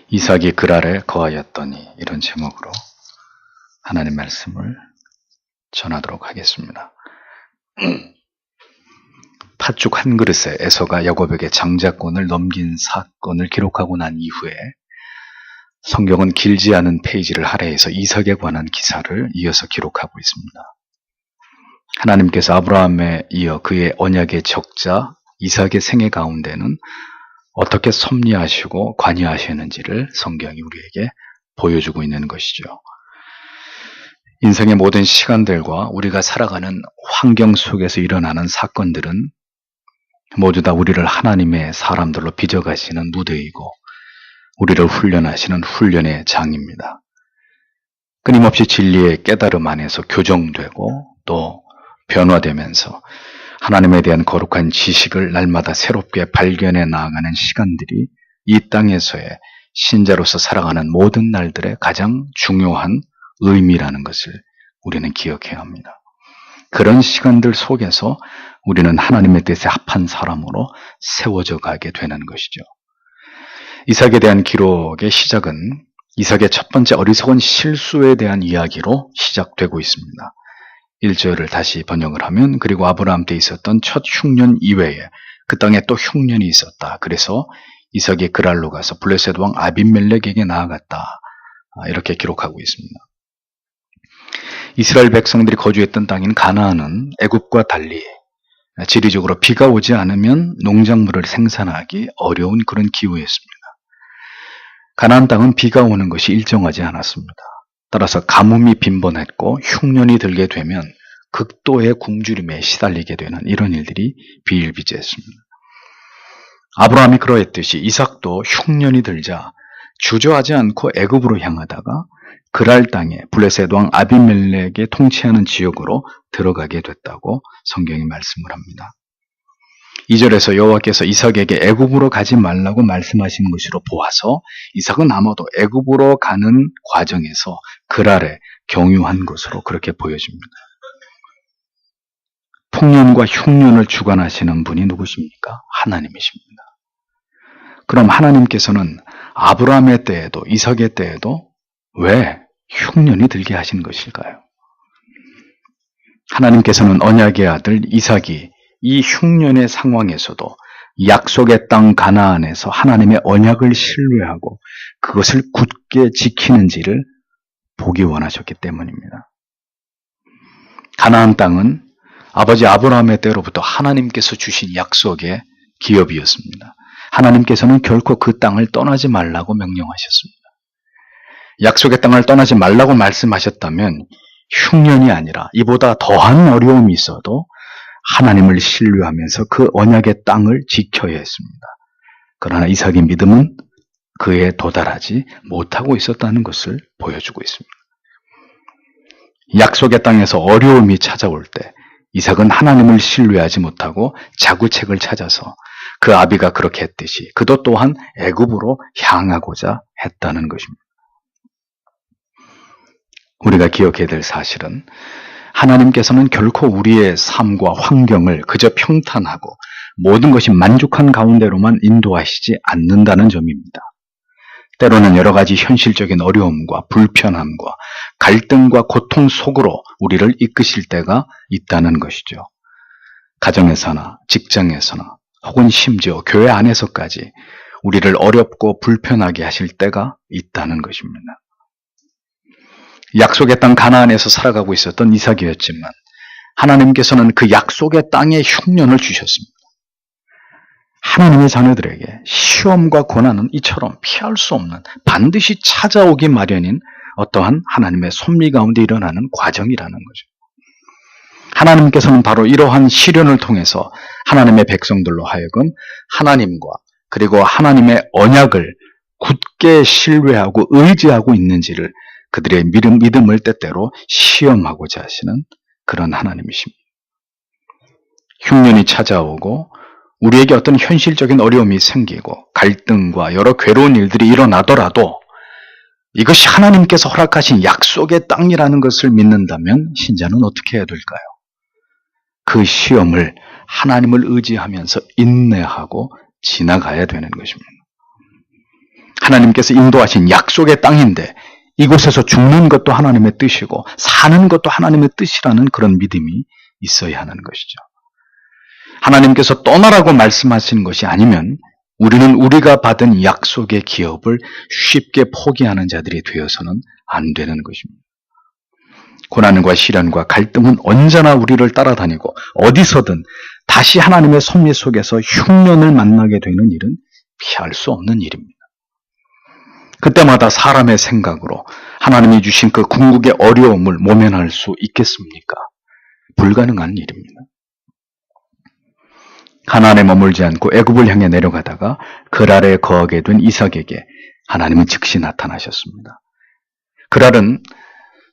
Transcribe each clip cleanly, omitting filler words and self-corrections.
이삭이 그랄에 거하였더니, 이런 제목으로 하나님 말씀을 전하도록 하겠습니다. 팥죽 한 그릇에 에서가 야곱에게 장자권을 넘긴 사건을 기록하고 난 이후에 성경은 길지 않은 페이지를 할애해서 이삭에 관한 기사를 이어서 기록하고 있습니다. 하나님께서 아브라함에 이어 그의 언약의 적자 이삭의 생애 가운데는 어떻게 섭리하시고 관여하시는지를 성경이 우리에게 보여주고 있는 것이죠. 인생의 모든 시간들과 우리가 살아가는 환경 속에서 일어나는 사건들은 모두 다 우리를 하나님의 사람들로 빚어가시는 무대이고 우리를 훈련하시는 훈련의 장입니다. 끊임없이 진리의 깨달음 안에서 교정되고 또 변화되면서 하나님에 대한 거룩한 지식을 날마다 새롭게 발견해 나아가는 시간들이 이 땅에서의 신자로서 살아가는 모든 날들의 가장 중요한 의미라는 것을 우리는 기억해야 합니다. 그런 시간들 속에서 우리는 하나님의 뜻에 합한 사람으로 세워져 가게 되는 것이죠. 이삭에 대한 기록의 시작은 이삭의 첫 번째 어리석은 실수에 대한 이야기로 시작되고 있습니다. 1절을 다시 번역을 하면, 그리고 아브라함 때 있었던 첫 흉년 이외에 그 땅에 또 흉년이 있었다. 그래서 이삭이 그랄로 가서 블레셋 왕 아비멜렉에게 나아갔다. 이렇게 기록하고 있습니다. 이스라엘 백성들이 거주했던 땅인 가나안은 애굽과 달리 지리적으로 비가 오지 않으면 농작물을 생산하기 어려운 그런 기후였습니다. 가나안 땅은 비가 오는 것이 일정하지 않았습니다. 따라서 가뭄이 빈번했고 흉년이 들게 되면 극도의 굶주림에 시달리게 되는 이런 일들이 비일비재했습니다. 아브라함이 그러했듯이 이삭도 흉년이 들자 주저하지 않고 애굽으로 향하다가 그랄 땅에 블레셋 왕 아비멜렉의 통치하는 지역으로 들어가게 됐다고 성경이 말씀을 합니다. 2절에서 여호와께서 이삭에게 애굽으로 가지 말라고 말씀하신 것으로 보아서 이삭은 아마도 애굽으로 가는 과정에서 그랄에 경유한 것으로 그렇게 보여집니다. 풍년과 흉년을 주관하시는 분이 누구십니까? 하나님이십니다. 그럼 하나님께서는 아브라함의 때에도 이삭의 때에도 왜 흉년이 들게 하신 것일까요? 하나님께서는 언약의 아들 이삭이 이 흉년의 상황에서도 약속의 땅 가나안에서 하나님의 언약을 신뢰하고 그것을 굳게 지키는지를 보기 원하셨기 때문입니다. 가나안 땅은 아버지 아브라함의 때로부터 하나님께서 주신 약속의 기업이었습니다. 하나님께서는 결코 그 땅을 떠나지 말라고 명령하셨습니다. 약속의 땅을 떠나지 말라고 말씀하셨다면 흉년이 아니라 이보다 더한 어려움이 있어도 하나님을 신뢰하면서 그 언약의 땅을 지켜야 했습니다. 그러나 이삭의 믿음은 그에 도달하지 못하고 있었다는 것을 보여주고 있습니다. 약속의 땅에서 어려움이 찾아올 때 이삭은 하나님을 신뢰하지 못하고 자구책을 찾아서 그 아비가 그렇게 했듯이 그도 또한 애굽으로 향하고자 했다는 것입니다. 우리가 기억해야 될 사실은 하나님께서는 결코 우리의 삶과 환경을 그저 평탄하고 모든 것이 만족한 가운데로만 인도하시지 않는다는 점입니다. 때로는 여러 가지 현실적인 어려움과 불편함과 갈등과 고통 속으로 우리를 이끄실 때가 있다는 것이죠. 가정에서나 직장에서나 혹은 심지어 교회 안에서까지 우리를 어렵고 불편하게 하실 때가 있다는 것입니다. 약속의 땅 가나안에서 살아가고 있었던 이삭이었지만 하나님께서는 그 약속의 땅에 흉년을 주셨습니다. 하나님의 자녀들에게 시험과 고난은 이처럼 피할 수 없는 반드시 찾아오기 마련인 어떠한 하나님의 섭리 가운데 일어나는 과정이라는 거죠. 하나님께서는 바로 이러한 시련을 통해서 하나님의 백성들로 하여금 하나님과 그리고 하나님의 언약을 굳게 신뢰하고 의지하고 있는지를 그들의 믿음을 때때로 시험하고자 하시는 그런 하나님이십니다. 흉년이 찾아오고 우리에게 어떤 현실적인 어려움이 생기고 갈등과 여러 괴로운 일들이 일어나더라도 이것이 하나님께서 허락하신 약속의 땅이라는 것을 믿는다면 신자는 어떻게 해야 될까요? 그 시험을 하나님을 의지하면서 인내하고 지나가야 되는 것입니다. 하나님께서 인도하신 약속의 땅인데 이곳에서 죽는 것도 하나님의 뜻이고 사는 것도 하나님의 뜻이라는 그런 믿음이 있어야 하는 것이죠. 하나님께서 떠나라고 말씀하시는 것이 아니면 우리는 우리가 받은 약속의 기업을 쉽게 포기하는 자들이 되어서는 안 되는 것입니다. 고난과 시련과 갈등은 언제나 우리를 따라다니고 어디서든 다시 하나님의 섭리 속에서 흉년을 만나게 되는 일은 피할 수 없는 일입니다. 그때마다 사람의 생각으로 하나님이 주신 그 궁극의 어려움을 모면할 수 있겠습니까? 불가능한 일입니다. 가나안에 머물지 않고 애굽을 향해 내려가다가 그랄에 거하게 된 이삭에게 하나님은 즉시 나타나셨습니다. 그랄은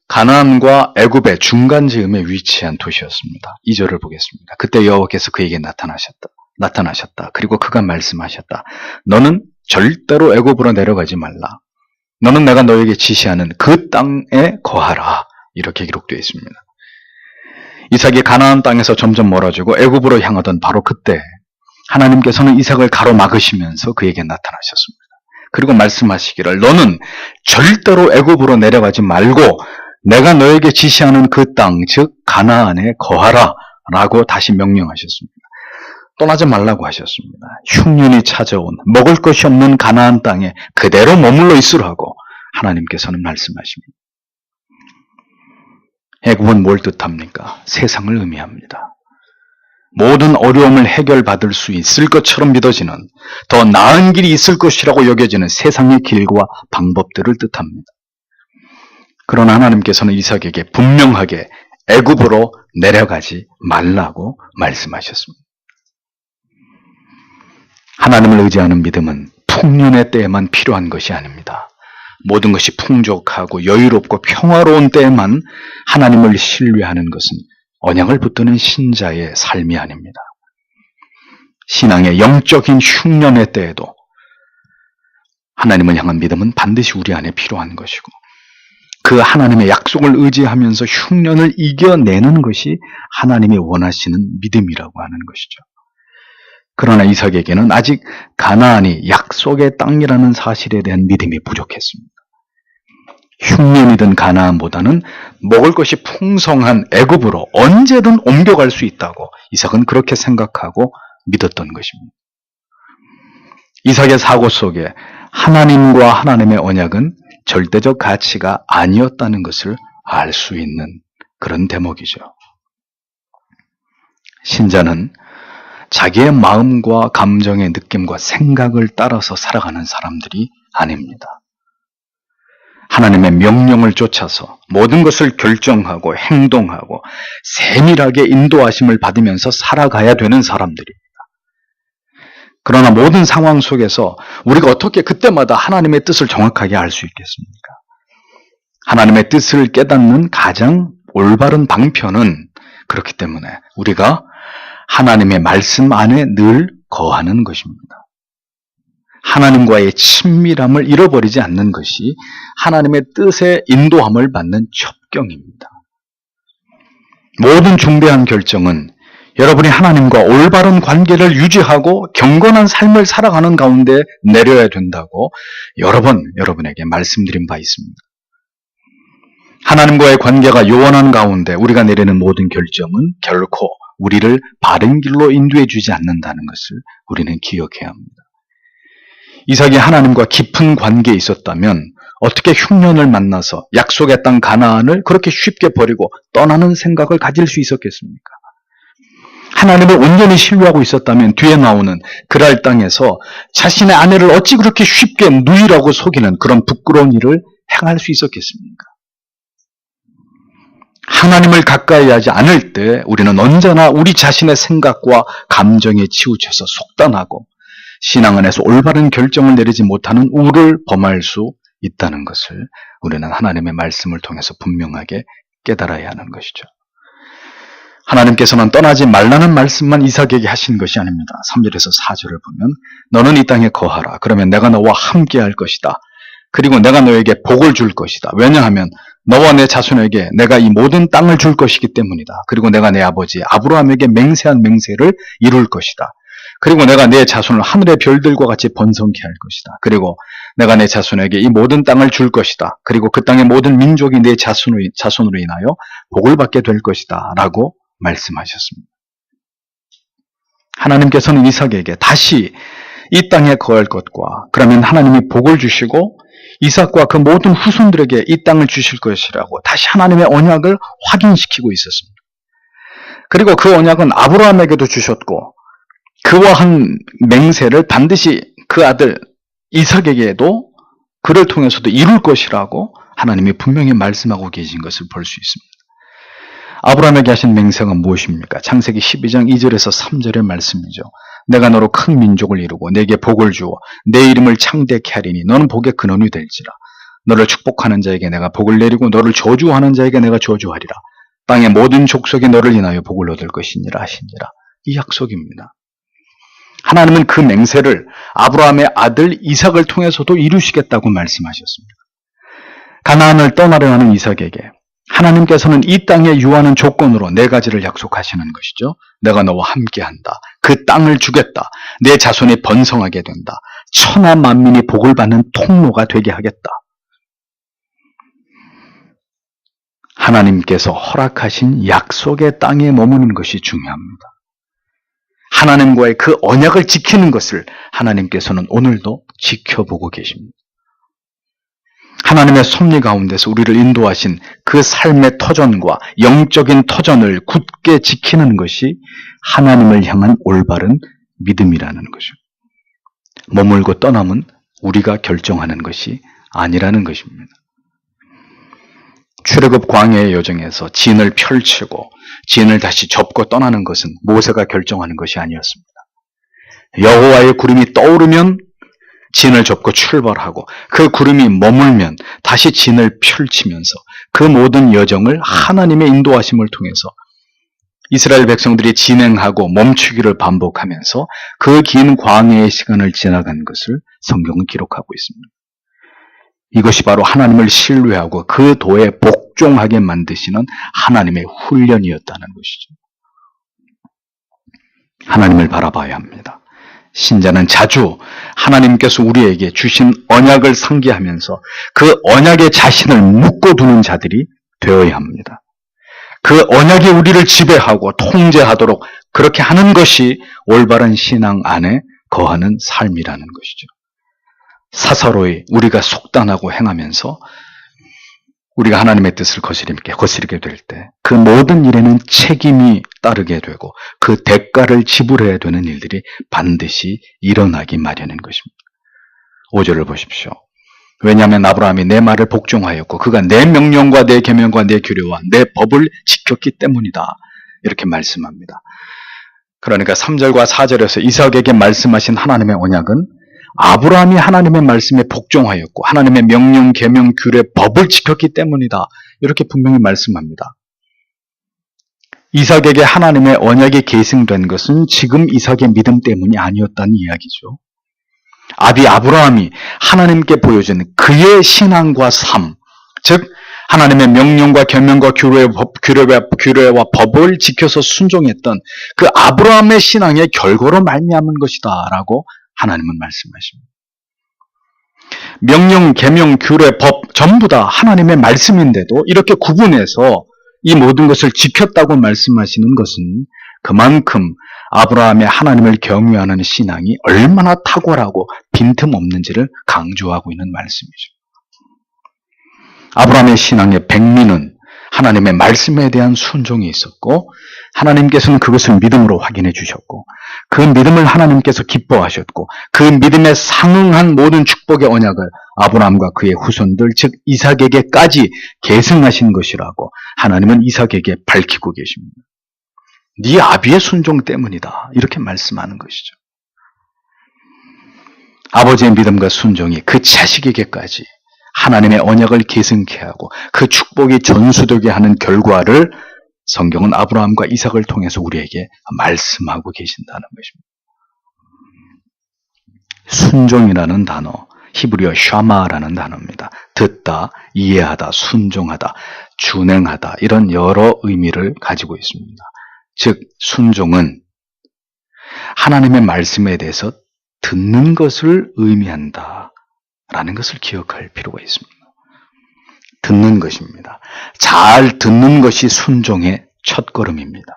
가나안과 애굽의 중간 지음에 위치한 도시였습니다. 2절을 보겠습니다. 그때 여호와께서 그에게 나타나셨다. 그리고 그가 말씀하셨다. 너는 절대로 애굽으로 내려가지 말라. 너는 내가 너에게 지시하는 그 땅에 거하라. 이렇게 기록되어 있습니다. 이삭이 가나안 땅에서 점점 멀어지고 애굽으로 향하던 바로 그때 하나님께서는 이삭을 가로막으시면서 그에게 나타나셨습니다. 그리고 말씀하시기를 너는 절대로 애굽으로 내려가지 말고 내가 너에게 지시하는 그 땅, 즉 가나안에 거하라 라고 다시 명령하셨습니다. 떠나지 말라고 하셨습니다. 흉년이 찾아온 먹을 것이 없는 가나안 땅에 그대로 머물러 있으라고 하나님께서는 말씀하십니다. 애굽은 뭘 뜻합니까? 세상을 의미합니다. 모든 어려움을 해결받을 수 있을 것처럼 믿어지는 더 나은 길이 있을 것이라고 여겨지는 세상의 길과 방법들을 뜻합니다. 그러나 하나님께서는 이삭에게 분명하게 애굽으로 내려가지 말라고 말씀하셨습니다. 하나님을 의지하는 믿음은 풍년의 때에만 필요한 것이 아닙니다. 모든 것이 풍족하고 여유롭고 평화로운 때에만 하나님을 신뢰하는 것은 언약을 붙드는 신자의 삶이 아닙니다. 신앙의 영적인 흉년의 때에도 하나님을 향한 믿음은 반드시 우리 안에 필요한 것이고 그 하나님의 약속을 의지하면서 흉년을 이겨내는 것이 하나님이 원하시는 믿음이라고 하는 것이죠. 그러나 이삭에게는 아직 가나안이 약속의 땅이라는 사실에 대한 믿음이 부족했습니다. 흉년이든 가나안보다는 먹을 것이 풍성한 애굽으로 언제든 옮겨갈 수 있다고 이삭은 그렇게 생각하고 믿었던 것입니다. 이삭의 사고 속에 하나님과 하나님의 언약은 절대적 가치가 아니었다는 것을 알 수 있는 그런 대목이죠. 신자는 자기의 마음과 감정의 느낌과 생각을 따라서 살아가는 사람들이 아닙니다. 하나님의 명령을 쫓아서 모든 것을 결정하고 행동하고 세밀하게 인도하심을 받으면서 살아가야 되는 사람들입니다. 그러나 모든 상황 속에서 우리가 어떻게 그때마다 하나님의 뜻을 정확하게 알 수 있겠습니까? 하나님의 뜻을 깨닫는 가장 올바른 방편은 그렇기 때문에 우리가 하나님의 말씀 안에 늘 거하는 것입니다. 하나님과의 친밀함을 잃어버리지 않는 것이 하나님의 뜻의 인도함을 받는 첩경입니다. 모든 중대한 결정은 여러분이 하나님과 올바른 관계를 유지하고 경건한 삶을 살아가는 가운데 내려야 된다고 여러 번 여러분에게 말씀드린 바 있습니다. 하나님과의 관계가 요원한 가운데 우리가 내리는 모든 결정은 결코 우리를 바른 길로 인도해 주지 않는다는 것을 우리는 기억해야 합니다. 이삭이 하나님과 깊은 관계에 있었다면 어떻게 흉년을 만나서 약속의 땅 가나안을 그렇게 쉽게 버리고 떠나는 생각을 가질 수 있었겠습니까? 하나님을 온전히 신뢰하고 있었다면 뒤에 나오는 그랄 땅에서 자신의 아내를 어찌 그렇게 쉽게 누이라고 속이는 그런 부끄러운 일을 행할 수 있었겠습니까? 하나님을 가까이 하지 않을 때 우리는 언제나 우리 자신의 생각과 감정에 치우쳐서 속단하고 신앙 안에서 올바른 결정을 내리지 못하는 우를 범할 수 있다는 것을 우리는 하나님의 말씀을 통해서 분명하게 깨달아야 하는 것이죠. 하나님께서는 떠나지 말라는 말씀만 이삭에게 하신 것이 아닙니다. 3절에서 4절을 보면 너는 이 땅에 거하라. 그러면 내가 너와 함께 할 것이다. 그리고 내가 너에게 복을 줄 것이다. 왜냐하면 너와 내 자손에게 내가 이 모든 땅을 줄 것이기 때문이다. 그리고 내가 내 아버지 아브라함에게 맹세한 맹세를 이룰 것이다. 그리고 내가 내 자손을 하늘의 별들과 같이 번성케 할 것이다. 그리고 내가 내 자손에게 이 모든 땅을 줄 것이다. 그리고 그 땅의 모든 민족이 내 자손으로 인하여 복을 받게 될 것이다. 라고 말씀하셨습니다. 하나님께서는 이삭에게 다시 이 땅에 거할 것과 그러면 하나님이 복을 주시고 이삭과 그 모든 후손들에게 이 땅을 주실 것이라고 다시 하나님의 언약을 확인시키고 있었습니다. 그리고 그 언약은 아브라함에게도 주셨고 그와 한 맹세를 반드시 그 아들 이삭에게도 그를 통해서도 이룰 것이라고 하나님이 분명히 말씀하고 계신 것을 볼 수 있습니다. 아브라함에게 하신 맹세가 무엇입니까? 창세기 12장 2절에서 3절의 말씀이죠. 내가 너로 큰 민족을 이루고 내게 복을 주어 내 이름을 창대케 하리니 너는 복의 근원이 될지라. 너를 축복하는 자에게 내가 복을 내리고 너를 저주하는 자에게 내가 저주하리라. 땅의 모든 족속이 너를 인하여 복을 얻을 것이니라 하시니라. 이 약속입니다. 하나님은 그 맹세를 아브라함의 아들 이삭을 통해서도 이루시겠다고 말씀하셨습니다. 가나안을 떠나려 하는 이삭에게 하나님께서는 이 땅에 유하는 조건으로 네 가지를 약속하시는 것이죠. 내가 너와 함께한다. 그 땅을 주겠다. 내 자손이 번성하게 된다. 천하 만민이 복을 받는 통로가 되게 하겠다. 하나님께서 허락하신 약속의 땅에 머무는 것이 중요합니다. 하나님과의 그 언약을 지키는 것을 하나님께서는 오늘도 지켜보고 계십니다. 하나님의 섭리 가운데서 우리를 인도하신 그 삶의 터전과 영적인 터전을 굳게 지키는 것이 하나님을 향한 올바른 믿음이라는 거죠. 머물고 떠남은 우리가 결정하는 것이 아니라는 것입니다. 출애굽 광야의 여정에서 진을 펼치고 진을 다시 접고 떠나는 것은 모세가 결정하는 것이 아니었습니다. 여호와의 구름이 떠오르면 진을 접고 출발하고 그 구름이 머물면 다시 진을 펼치면서 그 모든 여정을 하나님의 인도하심을 통해서 이스라엘 백성들이 진행하고 멈추기를 반복하면서 그 긴 광야의 시간을 지나간 것을 성경은 기록하고 있습니다. 이것이 바로 하나님을 신뢰하고 그 도에 복종하게 만드시는 하나님의 훈련이었다는 것이죠. 하나님을 바라봐야 합니다. 신자는 자주 하나님께서 우리에게 주신 언약을 상기하면서 그 언약에 자신을 묶어두는 자들이 되어야 합니다. 그 언약이 우리를 지배하고 통제하도록 그렇게 하는 것이 올바른 신앙 안에 거하는 삶이라는 것이죠. 사사로이 우리가 속단하고 행하면서 우리가 하나님의 뜻을 거스르게 될 때 그 모든 일에는 책임이 따르게 되고 그 대가를 지불해야 되는 일들이 반드시 일어나기 마련인 것입니다. 5절을 보십시오. 왜냐하면 아브라함이 내 말을 복종하였고 그가 내 명령과 내 계명과 내 규례와 내 법을 지켰기 때문이다. 이렇게 말씀합니다. 그러니까 3절과 4절에서 이삭에게 말씀하신 하나님의 언약은 아브라함이 하나님의 말씀에 복종하였고 하나님의 명령, 계명, 규례, 법을 지켰기 때문이다. 이렇게 분명히 말씀합니다. 이삭에게 하나님의 언약이 계승된 것은 지금 이삭의 믿음 때문이 아니었다는 이야기죠. 아비 아브라함이 하나님께 보여준 그의 신앙과 삶, 즉 하나님의 명령과 계명과 규례와 법을 지켜서 순종했던 그 아브라함의 신앙의 결과로 말미암은 것이다라고 하나님은 말씀하십니다. 명령, 계명, 규례, 법 전부 다 하나님의 말씀인데도 이렇게 구분해서 이 모든 것을 지켰다고 말씀하시는 것은 그만큼 아브라함의 하나님을 경외하는 신앙이 얼마나 탁월하고 빈틈없는지를 강조하고 있는 말씀이죠. 아브라함의 신앙의 백미는 하나님의 말씀에 대한 순종이 있었고 하나님께서는 그것을 믿음으로 확인해 주셨고 그 믿음을 하나님께서 기뻐하셨고 그 믿음에 상응한 모든 축복의 언약을 아브라함과 그의 후손들 즉 이삭에게까지 계승하신 것이라고 하나님은 이삭에게 밝히고 계십니다. 네 아비의 순종 때문이다. 이렇게 말씀하는 것이죠. 아버지의 믿음과 순종이 그 자식에게까지 하나님의 언약을 계승케 하고 그 축복이 전수되게 하는 결과를 성경은 아브라함과 이삭을 통해서 우리에게 말씀하고 계신다는 것입니다. 순종이라는 단어, 히브리어 샤마라는 단어입니다. 듣다, 이해하다, 순종하다, 준행하다 이런 여러 의미를 가지고 있습니다. 즉 순종은 하나님의 말씀에 대해서 듣는 것을 의미한다 라는 것을 기억할 필요가 있습니다. 듣는 것입니다. 잘 듣는 것이 순종의 첫걸음입니다.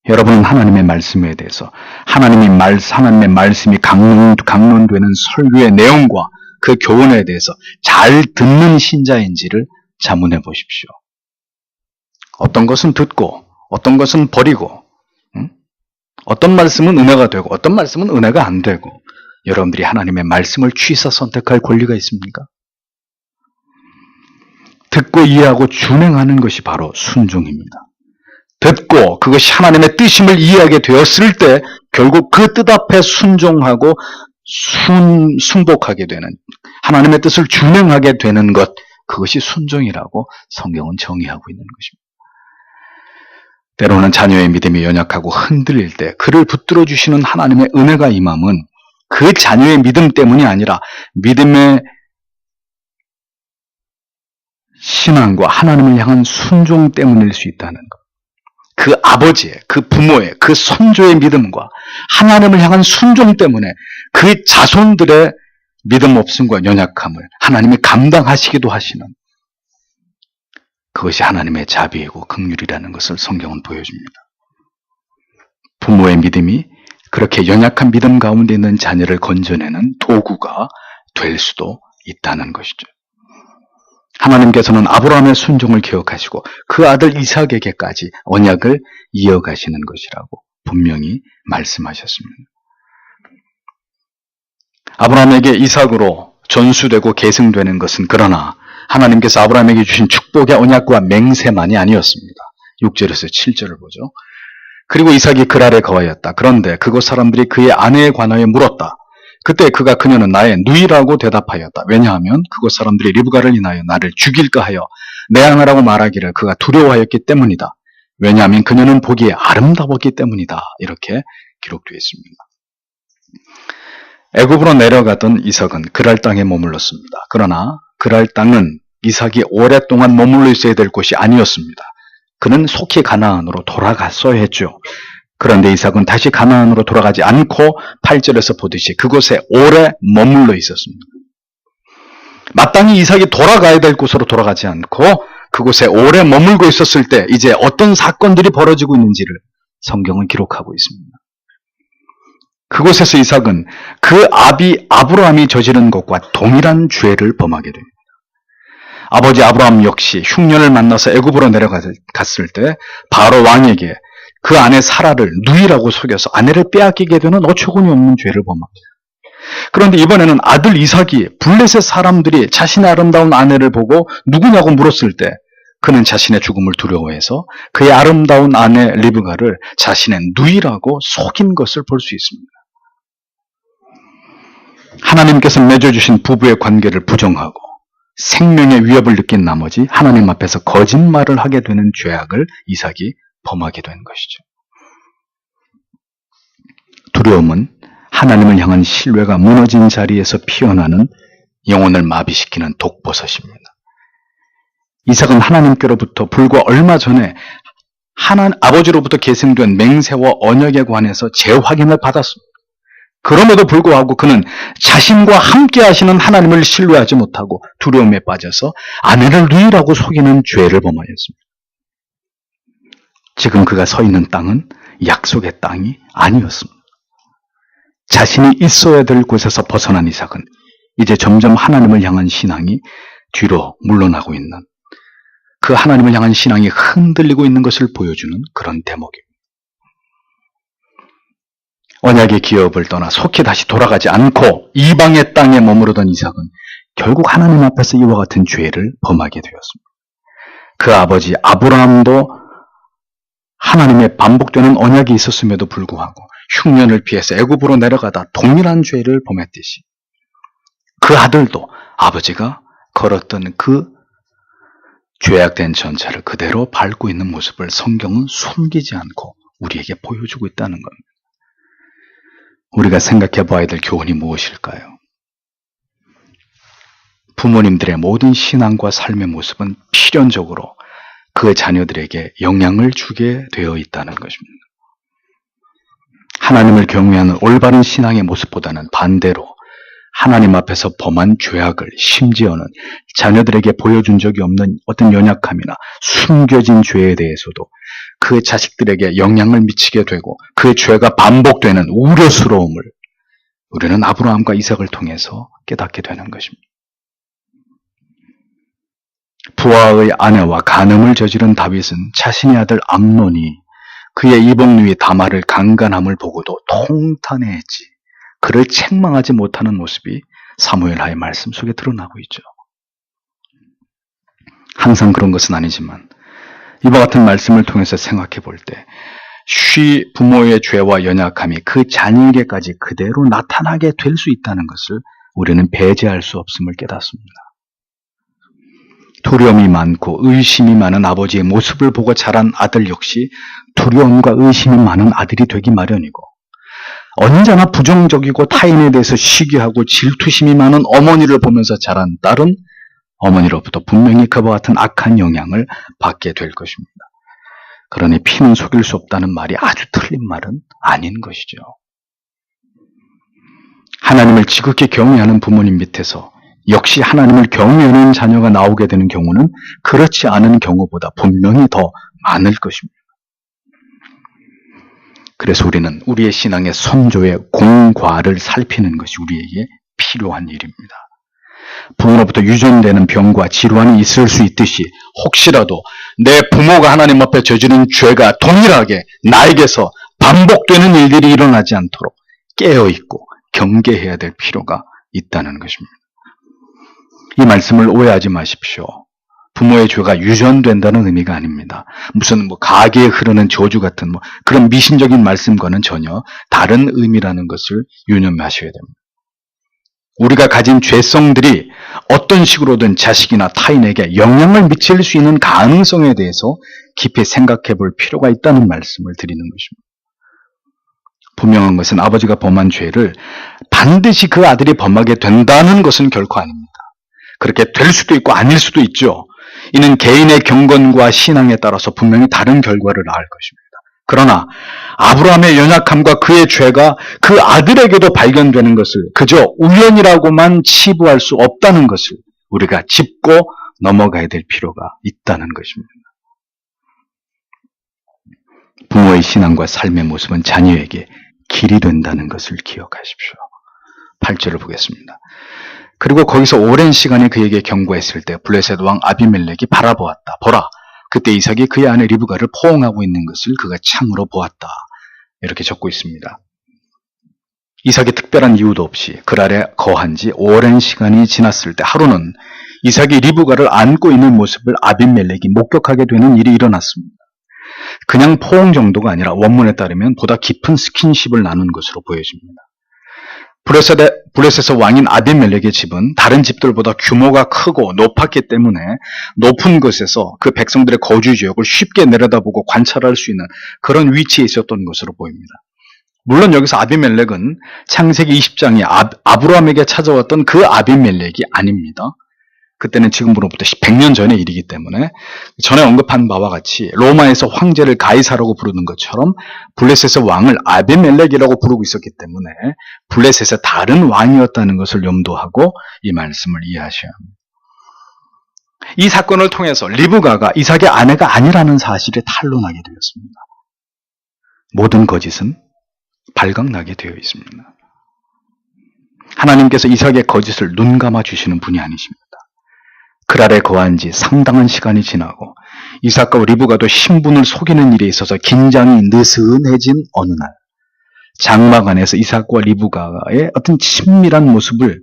여러분은 하나님의 말씀에 대해서 하나님의 말씀이 강론되는 설교의 내용과 그 교훈에 대해서 잘 듣는 신자인지를 자문해 보십시오. 어떤 것은 듣고 어떤 것은 버리고 어떤 말씀은 은혜가 되고 어떤 말씀은 은혜가 안 되고 여러분들이 하나님의 말씀을 취사 선택할 권리가 있습니까? 듣고 이해하고 준행하는 것이 바로 순종입니다. 듣고 그것이 하나님의 뜻임을 이해하게 되었을 때 결국 그 뜻 앞에 순종하고 순복하게 되는 하나님의 뜻을 준행하게 되는 것, 그것이 순종이라고 성경은 정의하고 있는 것입니다. 때로는 자녀의 믿음이 연약하고 흔들릴 때 그를 붙들어 주시는 하나님의 은혜가 임함은 그 자녀의 믿음 때문이 아니라 믿음의 신앙과 하나님을 향한 순종 때문일 수 있다는 것. 그 아버지의, 그 부모의, 그 선조의 믿음과 하나님을 향한 순종 때문에 그 자손들의 믿음 없음과 연약함을 하나님이 감당하시기도 하시는, 그것이 하나님의 자비이고 긍휼이라는 것을 성경은 보여줍니다. 부모의 믿음이 그렇게 연약한 믿음 가운데 있는 자녀를 건져내는 도구가 될 수도 있다는 것이죠. 하나님께서는 아브라함의 순종을 기억하시고 그 아들 이삭에게까지 언약을 이어가시는 것이라고 분명히 말씀하셨습니다. 아브라함에게 이삭으로 전수되고 계승되는 것은 그러나 하나님께서 아브라함에게 주신 축복의 언약과 맹세만이 아니었습니다. 6절에서 7절을 보죠. 그리고 이삭이 그랄에 거하였다. 그런데 그곳 사람들이 그의 아내에 관하여 물었다. 그때 그녀는 나의 누이라고 대답하였다. 왜냐하면 그곳 사람들이 리브가를 인하여 나를 죽일까 하여 내항하라고 말하기를 그가 두려워하였기 때문이다. 왜냐하면 그녀는 보기에 아름다웠기 때문이다. 이렇게 기록되어 있습니다. 애굽으로 내려가던 이삭은 그랄 땅에 머물렀습니다. 그러나 그랄 땅은 이삭이 오랫동안 머물러 있어야 될 곳이 아니었습니다. 그는 속히 가나안으로 돌아갔어야 했죠. 그런데 이삭은 다시 가나안으로 돌아가지 않고 8절에서 보듯이 그곳에 오래 머물러 있었습니다. 마땅히 이삭이 돌아가야 될 곳으로 돌아가지 않고 그곳에 오래 머물고 있었을 때 이제 어떤 사건들이 벌어지고 있는지를 성경은 기록하고 있습니다. 그곳에서 이삭은 그 아비 아브라함이 저지른 것과 동일한 죄를 범하게 됩니다. 아버지 아브라함 역시 흉년을 만나서 애굽으로 내려갔을 때 바로 왕에게 그 아내 사라를 누이라고 속여서 아내를 빼앗기게 되는 어처구니 없는 죄를 범합니다. 그런데 이번에는 아들 이삭이 블레셋 사람들이 자신의 아름다운 아내를 보고 누구냐고 물었을 때 그는 자신의 죽음을 두려워해서 그의 아름다운 아내 리브가를 자신의 누이라고 속인 것을 볼 수 있습니다. 하나님께서 맺어주신 부부의 관계를 부정하고 생명의 위협을 느낀 나머지 하나님 앞에서 거짓말을 하게 되는 죄악을 이삭이 범하게 된 것이죠. 두려움은 하나님을 향한 신뢰가 무너진 자리에서 피어나는 영혼을 마비시키는 독버섯입니다. 이삭은 하나님께로부터 불과 얼마 전에 아버지로부터 계승된 맹세와 언약에 관해서 재확인을 받았습니다. 그럼에도 불구하고 그는 자신과 함께 하시는 하나님을 신뢰하지 못하고 두려움에 빠져서 아내를 누이라고 속이는 죄를 범하였습니다. 지금 그가 서 있는 땅은 약속의 땅이 아니었습니다. 자신이 있어야 될 곳에서 벗어난 이삭은 이제 점점 하나님을 향한 신앙이 뒤로 물러나고 있는, 그 하나님을 향한 신앙이 흔들리고 있는 것을 보여주는 그런 대목입니다. 언약의 기업을 떠나 속히 다시 돌아가지 않고 이방의 땅에 머무르던 이삭은 결국 하나님 앞에서 이와 같은 죄를 범하게 되었습니다. 그 아버지 아브라함도 하나님의 반복되는 언약이 있었음에도 불구하고 흉년을 피해서 애굽으로 내려가다 동일한 죄를 범했듯이 그 아들도 아버지가 걸었던 그 죄악된 전차를 그대로 밟고 있는 모습을 성경은 숨기지 않고 우리에게 보여주고 있다는 겁니다. 우리가 생각해 봐야 될 교훈이 무엇일까요? 부모님들의 모든 신앙과 삶의 모습은 필연적으로 그 자녀들에게 영향을 주게 되어 있다는 것입니다. 하나님을 경외하는 올바른 신앙의 모습보다는 반대로 하나님 앞에서 범한 죄악을, 심지어는 자녀들에게 보여준 적이 없는 어떤 연약함이나 숨겨진 죄에 대해서도 그 자식들에게 영향을 미치게 되고 그 죄가 반복되는 우려스러움을 우리는 아브라함과 이삭을 통해서 깨닫게 되는 것입니다. 부하의 아내와 간음을 저지른 다윗은 자신의 아들 암논이 그의 이복 누이 다말을 강간함을 보고도 통탄해했지, 그를 책망하지 못하는 모습이 사무엘하의 말씀 속에 드러나고 있죠. 항상 그런 것은 아니지만 이와 같은 말씀을 통해서 생각해 볼 때 쉬 부모의 죄와 연약함이 그 자녀에게까지 그대로 나타나게 될 수 있다는 것을 우리는 배제할 수 없음을 깨닫습니다. 두려움이 많고 의심이 많은 아버지의 모습을 보고 자란 아들 역시 두려움과 의심이 많은 아들이 되기 마련이고, 언제나 부정적이고 타인에 대해서 시기하고 질투심이 많은 어머니를 보면서 자란 딸은 어머니로부터 분명히 그와 같은 악한 영향을 받게 될 것입니다. 그러니 피는 속일 수 없다는 말이 아주 틀린 말은 아닌 것이죠. 하나님을 지극히 경외하는 부모님 밑에서 역시 하나님을 경외하는 자녀가 나오게 되는 경우는 그렇지 않은 경우보다 분명히 더 많을 것입니다. 그래서 우리는 우리의 신앙의 선조의 공과를 살피는 것이 우리에게 필요한 일입니다. 부모로부터 유전되는 병과 질환이 있을 수 있듯이 혹시라도 내 부모가 하나님 앞에 저지른 죄가 동일하게 나에게서 반복되는 일들이 일어나지 않도록 깨어있고 경계해야 될 필요가 있다는 것입니다. 이 말씀을 오해하지 마십시오. 부모의 죄가 유전된다는 의미가 아닙니다. 무슨 가계에 흐르는 저주 같은 그런 미신적인 말씀과는 전혀 다른 의미라는 것을 유념하셔야 됩니다. 우리가 가진 죄성들이 어떤 식으로든 자식이나 타인에게 영향을 미칠 수 있는 가능성에 대해서 깊이 생각해 볼 필요가 있다는 말씀을 드리는 것입니다. 분명한 것은 아버지가 범한 죄를 반드시 그 아들이 범하게 된다는 것은 결코 아닙니다. 그렇게 될 수도 있고 아닐 수도 있죠. 이는 개인의 경건과 신앙에 따라서 분명히 다른 결과를 낳을 것입니다. 그러나 아브라함의 연약함과 그의 죄가 그 아들에게도 발견되는 것을 그저 우연이라고만 치부할 수 없다는 것을 우리가 짚고 넘어가야 될 필요가 있다는 것입니다. 부모의 신앙과 삶의 모습은 자녀에게 길이 된다는 것을 기억하십시오. 8절을 보겠습니다. 그리고 거기서 오랜 시간이 그에게 경고했을 때 블레셋 왕 아비멜렉이 바라보았다. 보라, 그때 이삭이 그의 아내 리브가를 포옹하고 있는 것을 그가 창으로 보았다. 이렇게 적고 있습니다. 이삭이 특별한 이유도 없이 그 아래 거한 지 오랜 시간이 지났을 때 하루는 이삭이 리브가를 안고 있는 모습을 아비멜렉이 목격하게 되는 일이 일어났습니다. 그냥 포옹 정도가 아니라 원문에 따르면 보다 깊은 스킨십을 나눈 것으로 보여집니다. 블레셋의 왕인 아비멜렉의 집은 다른 집들보다 규모가 크고 높았기 때문에 높은 곳에서 그 백성들의 거주 지역을 쉽게 내려다보고 관찰할 수 있는 그런 위치에 있었던 것으로 보입니다. 물론 여기서 아비멜렉은 창세기 20장에 아브라함에게 찾아왔던 그 아비멜렉이 아닙니다. 그때는 지금으로부터 100년 전의 일이기 때문에 전에 언급한 바와 같이 로마에서 황제를 가이사라고 부르는 것처럼 블레셋의 왕을 아비멜렉이라고 부르고 있었기 때문에 블레셋의 다른 왕이었다는 것을 염두하고 이 말씀을 이해하셔야 합니다. 이 사건을 통해서 리브가가 이삭의 아내가 아니라는 사실이 탄로나게 되었습니다. 모든 거짓은 발각나게 되어 있습니다. 하나님께서 이삭의 거짓을 눈감아 주시는 분이 아니십니다. 그 아래 거한 지 상당한 시간이 지나고 이삭과 리브가도 신분을 속이는 일에 있어서 긴장이 느슨해진 어느 날, 장막 안에서 이삭과 리브가의 어떤 친밀한 모습을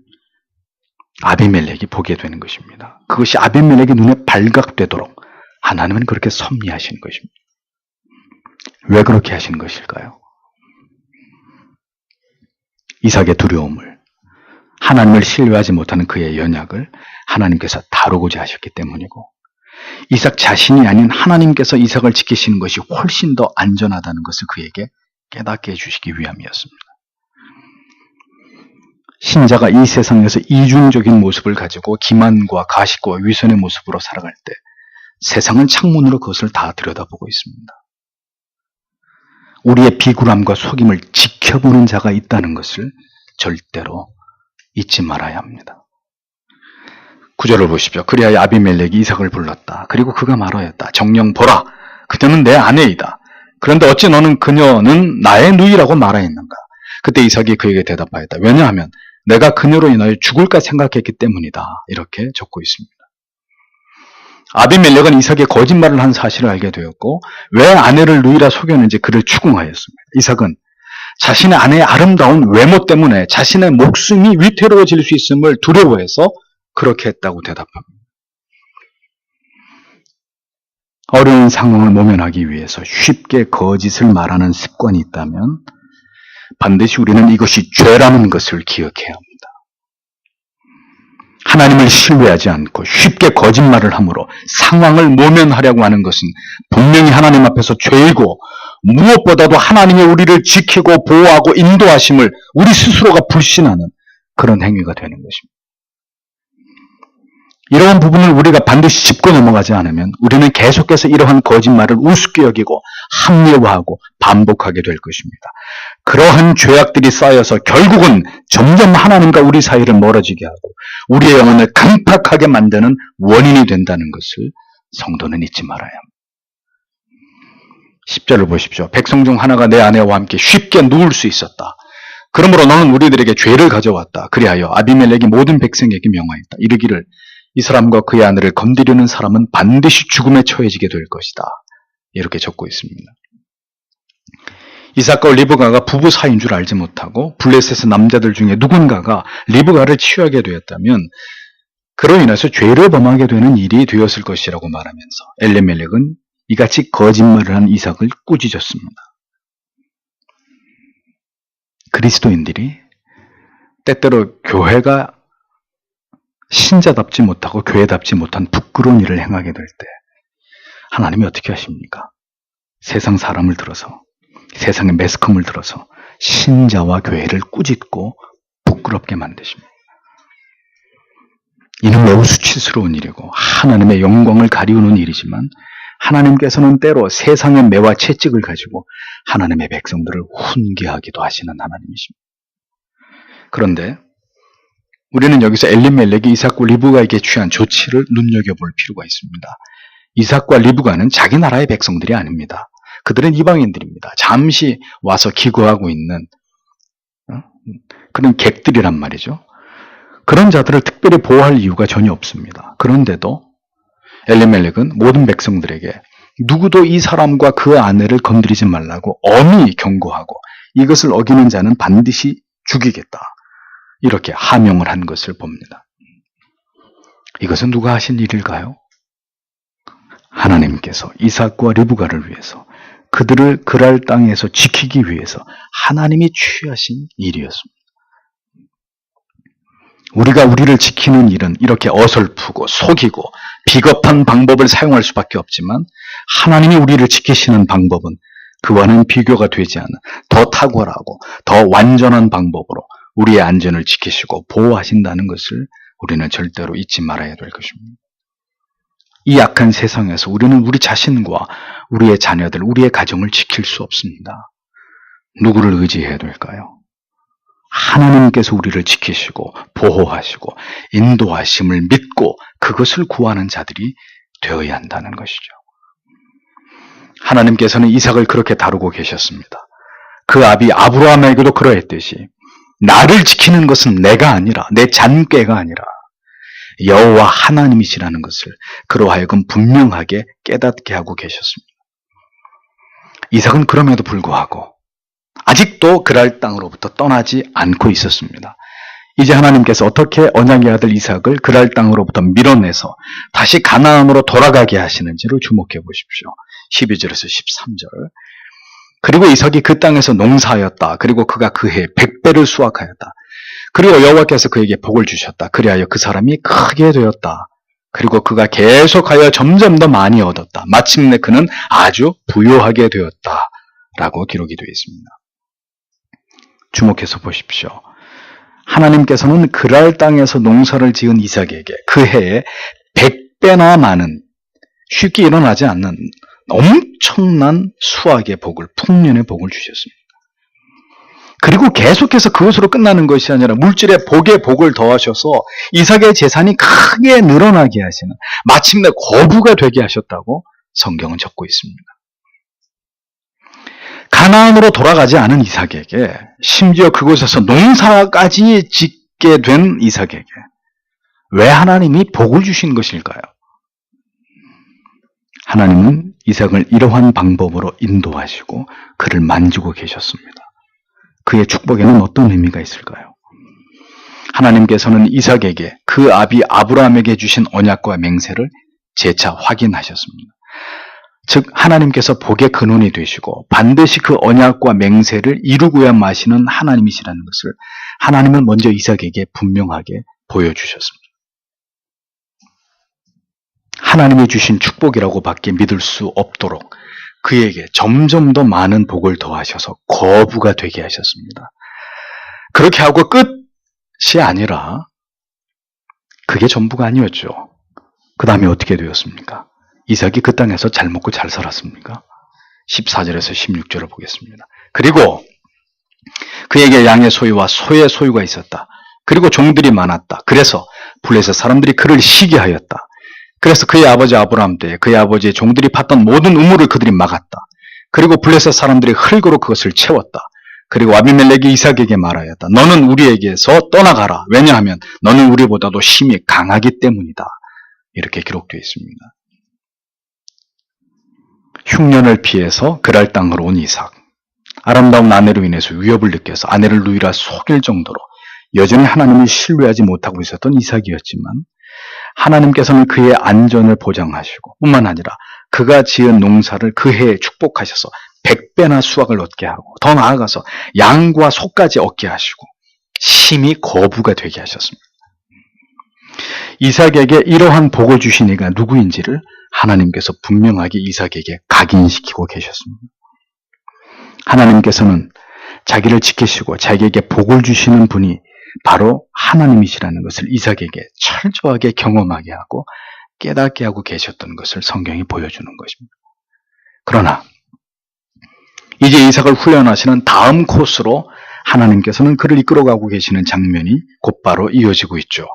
아비멜렉이 보게 되는 것입니다. 그것이 아비멜렉의 눈에 발각되도록 하나님은 그렇게 섭리하신 것입니다. 왜 그렇게 하신 것일까요? 이삭의 두려움을, 하나님을 신뢰하지 못하는 그의 연약을 하나님께서 다루고자 하셨기 때문이고, 이삭 자신이 아닌 하나님께서 이삭을 지키시는 것이 훨씬 더 안전하다는 것을 그에게 깨닫게 해주시기 위함이었습니다. 신자가 이 세상에서 이중적인 모습을 가지고 기만과 가식과 위선의 모습으로 살아갈 때 세상은 창문으로 그것을 다 들여다보고 있습니다. 우리의 비굴함과 속임을 지켜보는 자가 있다는 것을 절대로 잊지 말아야 합니다. 9절을 보십시오. 그리하여 아비멜렉이 이삭을 불렀다. 그리고 그가 말하였다. 정녕 보라. 그녀는 내 아내이다. 그런데 어찌 너는 그녀는 나의 누이라고 말하였는가? 그때 이삭이 그에게 대답하였다. 왜냐하면 내가 그녀로 인하여 죽을까 생각했기 때문이다. 이렇게 적고 있습니다. 아비멜렉은 이삭의 거짓말을 한 사실을 알게 되었고 왜 아내를 누이라 속였는지 그를 추궁하였습니다. 이삭은 자신의 아내의 아름다운 외모 때문에 자신의 목숨이 위태로워질 수 있음을 두려워해서 그렇게 했다고 대답합니다. 어려운 상황을 모면하기 위해서 쉽게 거짓을 말하는 습관이 있다면 반드시 우리는 이것이 죄라는 것을 기억해야 합니다. 하나님을 신뢰하지 않고 쉽게 거짓말을 함으로 상황을 모면하려고 하는 것은 분명히 하나님 앞에서 죄이고 무엇보다도 하나님이 우리를 지키고 보호하고 인도하심을 우리 스스로가 불신하는 그런 행위가 되는 것입니다. 이러한 부분을 우리가 반드시 짚고 넘어가지 않으면 우리는 계속해서 이러한 거짓말을 우습게 여기고 합리화하고 반복하게 될 것입니다. 그러한 죄악들이 쌓여서 결국은 점점 하나님과 우리 사이를 멀어지게 하고 우리의 영혼을 강팍하게 만드는 원인이 된다는 것을 성도는 잊지 말아야 합니다. 10절을 보십시오. 백성 중 하나가 내 아내와 함께 쉽게 누울 수 있었다. 그러므로 너는 우리들에게 죄를 가져왔다. 그리하여 아비멜렉이 모든 백성에게 명하였다. 이르기를 이 사람과 그의 아내를 건드리는 사람은 반드시 죽음에 처해지게 될 것이다. 이렇게 적고 있습니다. 이삭과 리브가가 부부 사이인 줄 알지 못하고 블레셋의 남자들 중에 누군가가 리브가를 취하게 되었다면 그로 인해서 죄를 범하게 되는 일이 되었을 것이라고 말하면서 엘리멜렉은 이같이 거짓말을 한 이삭을 꾸짖었습니다. 그리스도인들이 때때로 교회가 신자답지 못하고 교회답지 못한 부끄러운 일을 행하게 될 때 하나님이 어떻게 하십니까? 세상 사람을 들어서 세상의 매스컴을 들어서 신자와 교회를 꾸짖고 부끄럽게 만드십니다. 이는 매우 수치스러운 일이고 하나님의 영광을 가리우는 일이지만 하나님께서는 때로 세상의 매와 채찍을 가지고 하나님의 백성들을 훈계하기도 하시는 하나님이십니다. 그런데 우리는 여기서 엘리멜렉이 이삭과 리브가에게 취한 조치를 눈여겨볼 필요가 있습니다. 이삭과 리브가는 자기 나라의 백성들이 아닙니다. 그들은 이방인들입니다. 잠시 와서 기거하고 있는 그런 객들이란 말이죠. 그런 자들을 특별히 보호할 이유가 전혀 없습니다. 그런데도 엘리멜렉은 모든 백성들에게 누구도 이 사람과 그 아내를 건드리지 말라고 엄히 경고하고 이것을 어기는 자는 반드시 죽이겠다. 이렇게 하명을 한 것을 봅니다. 이것은 누가 하신 일일까요? 하나님께서 이삭과 리브가를 위해서 그들을 그랄 땅에서 지키기 위해서 하나님이 취하신 일이었습니다. 우리가 우리를 지키는 일은 이렇게 어설프고 속이고 비겁한 방법을 사용할 수밖에 없지만 하나님이 우리를 지키시는 방법은 그와는 비교가 되지 않는 더 탁월하고 더 완전한 방법으로 우리의 안전을 지키시고 보호하신다는 것을 우리는 절대로 잊지 말아야 될 것입니다. 이 악한 세상에서 우리는 우리 자신과 우리의 자녀들, 우리의 가정을 지킬 수 없습니다. 누구를 의지해야 될까요? 하나님께서 우리를 지키시고 보호하시고 인도하심을 믿고 그것을 구하는 자들이 되어야 한다는 것이죠. 하나님께서는 이삭을 그렇게 다루고 계셨습니다. 그 아비 아브라함에게도 그러했듯이 나를 지키는 것은 내가 아니라 내 잔꾀가 아니라 여호와 하나님이시라는 것을 그로 하여금 분명하게 깨닫게 하고 계셨습니다. 이삭은 그럼에도 불구하고 아직도 그랄 땅으로부터 떠나지 않고 있었습니다. 이제 하나님께서 어떻게 언약의 아들 이삭을 그랄 땅으로부터 밀어내서 다시 가나안으로 돌아가게 하시는지를 주목해 보십시오. 12절에서 13절. 그리고 이삭이 그 땅에서 농사하였다. 그리고 그가 그 해 100배를 수확하였다. 그리고 여호와께서 그에게 복을 주셨다. 그리하여 그 사람이 크게 되었다. 그리고 그가 계속하여 점점 더 많이 얻었다. 마침내 그는 아주 부유하게 되었다. 라고 기록이 되어 있습니다. 주목해서 보십시오. 하나님께서는 그랄 땅에서 농사를 지은 이삭에게 그 해에 100배나 많은 쉽게 일어나지 않는 엄청난 수확의 복을, 풍년의 복을 주셨습니다. 그리고 계속해서 그것으로 끝나는 것이 아니라 물질의 복에 복을 더하셔서 이삭의 재산이 크게 늘어나게 하시는, 마침내 거부가 되게 하셨다고 성경은 적고 있습니다. 가나안으로 돌아가지 않은 이삭에게, 심지어 그곳에서 농사까지 짓게 된 이삭에게 왜 하나님이 복을 주신 것일까요? 하나님은 이삭을 이러한 방법으로 인도하시고 그를 만지고 계셨습니다. 그의 축복에는 어떤 의미가 있을까요? 하나님께서는 이삭에게 그 아비 아브라함에게 주신 언약과 맹세를 재차 확인하셨습니다. 즉 하나님께서 복의 근원이 되시고 반드시 그 언약과 맹세를 이루고야 마시는 하나님이시라는 것을 하나님은 먼저 이삭에게 분명하게 보여주셨습니다. 하나님이 주신 축복이라고 밖에 믿을 수 없도록 그에게 점점 더 많은 복을 더하셔서 거부가 되게 하셨습니다. 그렇게 하고 끝이 아니라 그게 전부가 아니었죠. 그 다음에 어떻게 되었습니까? 이삭이 그 땅에서 잘 먹고 잘 살았습니까? 14절에서 16절을 보겠습니다. 그리고 그에게 양의 소유와 소의 소유가 있었다. 그리고 종들이 많았다. 그래서 블레셋 사람들이 그를 시기하였다. 그래서 그의 아버지 아브라함 때에 그의 아버지의 종들이 팠던 모든 우물을 그들이 막았다. 그리고 블레셋 사람들이 흙으로 그것을 채웠다. 그리고 아비멜렉이 이삭에게 말하였다. 너는 우리에게서 떠나가라. 왜냐하면 너는 우리보다도 힘이 강하기 때문이다. 이렇게 기록되어 있습니다. 흉년을 피해서 그랄 땅으로 온 이삭. 아름다운 아내로 인해서 위협을 느껴서 아내를 누이라 속일 정도로 여전히 하나님을 신뢰하지 못하고 있었던 이삭이었지만 하나님께서는 그의 안전을 보장하시고 뿐만 아니라 그가 지은 농사를 그 해에 축복하셔서 100배나 수확을 얻게 하고 더 나아가서 양과 소까지 얻게 하시고 심히 거부가 되게 하셨습니다. 이삭에게 이러한 복을 주신 이가 누구인지를 하나님께서 분명하게 이삭에게 각인시키고 계셨습니다. 하나님께서는 자기를 지키시고 자기에게 복을 주시는 분이 바로 하나님이시라는 것을 이삭에게 철저하게 경험하게 하고 깨닫게 하고 계셨던 것을 성경이 보여주는 것입니다. 그러나 이제 이삭을 훈련하시는 다음 코스로 하나님께서는 그를 이끌어가고 계시는 장면이 곧바로 이어지고 있죠.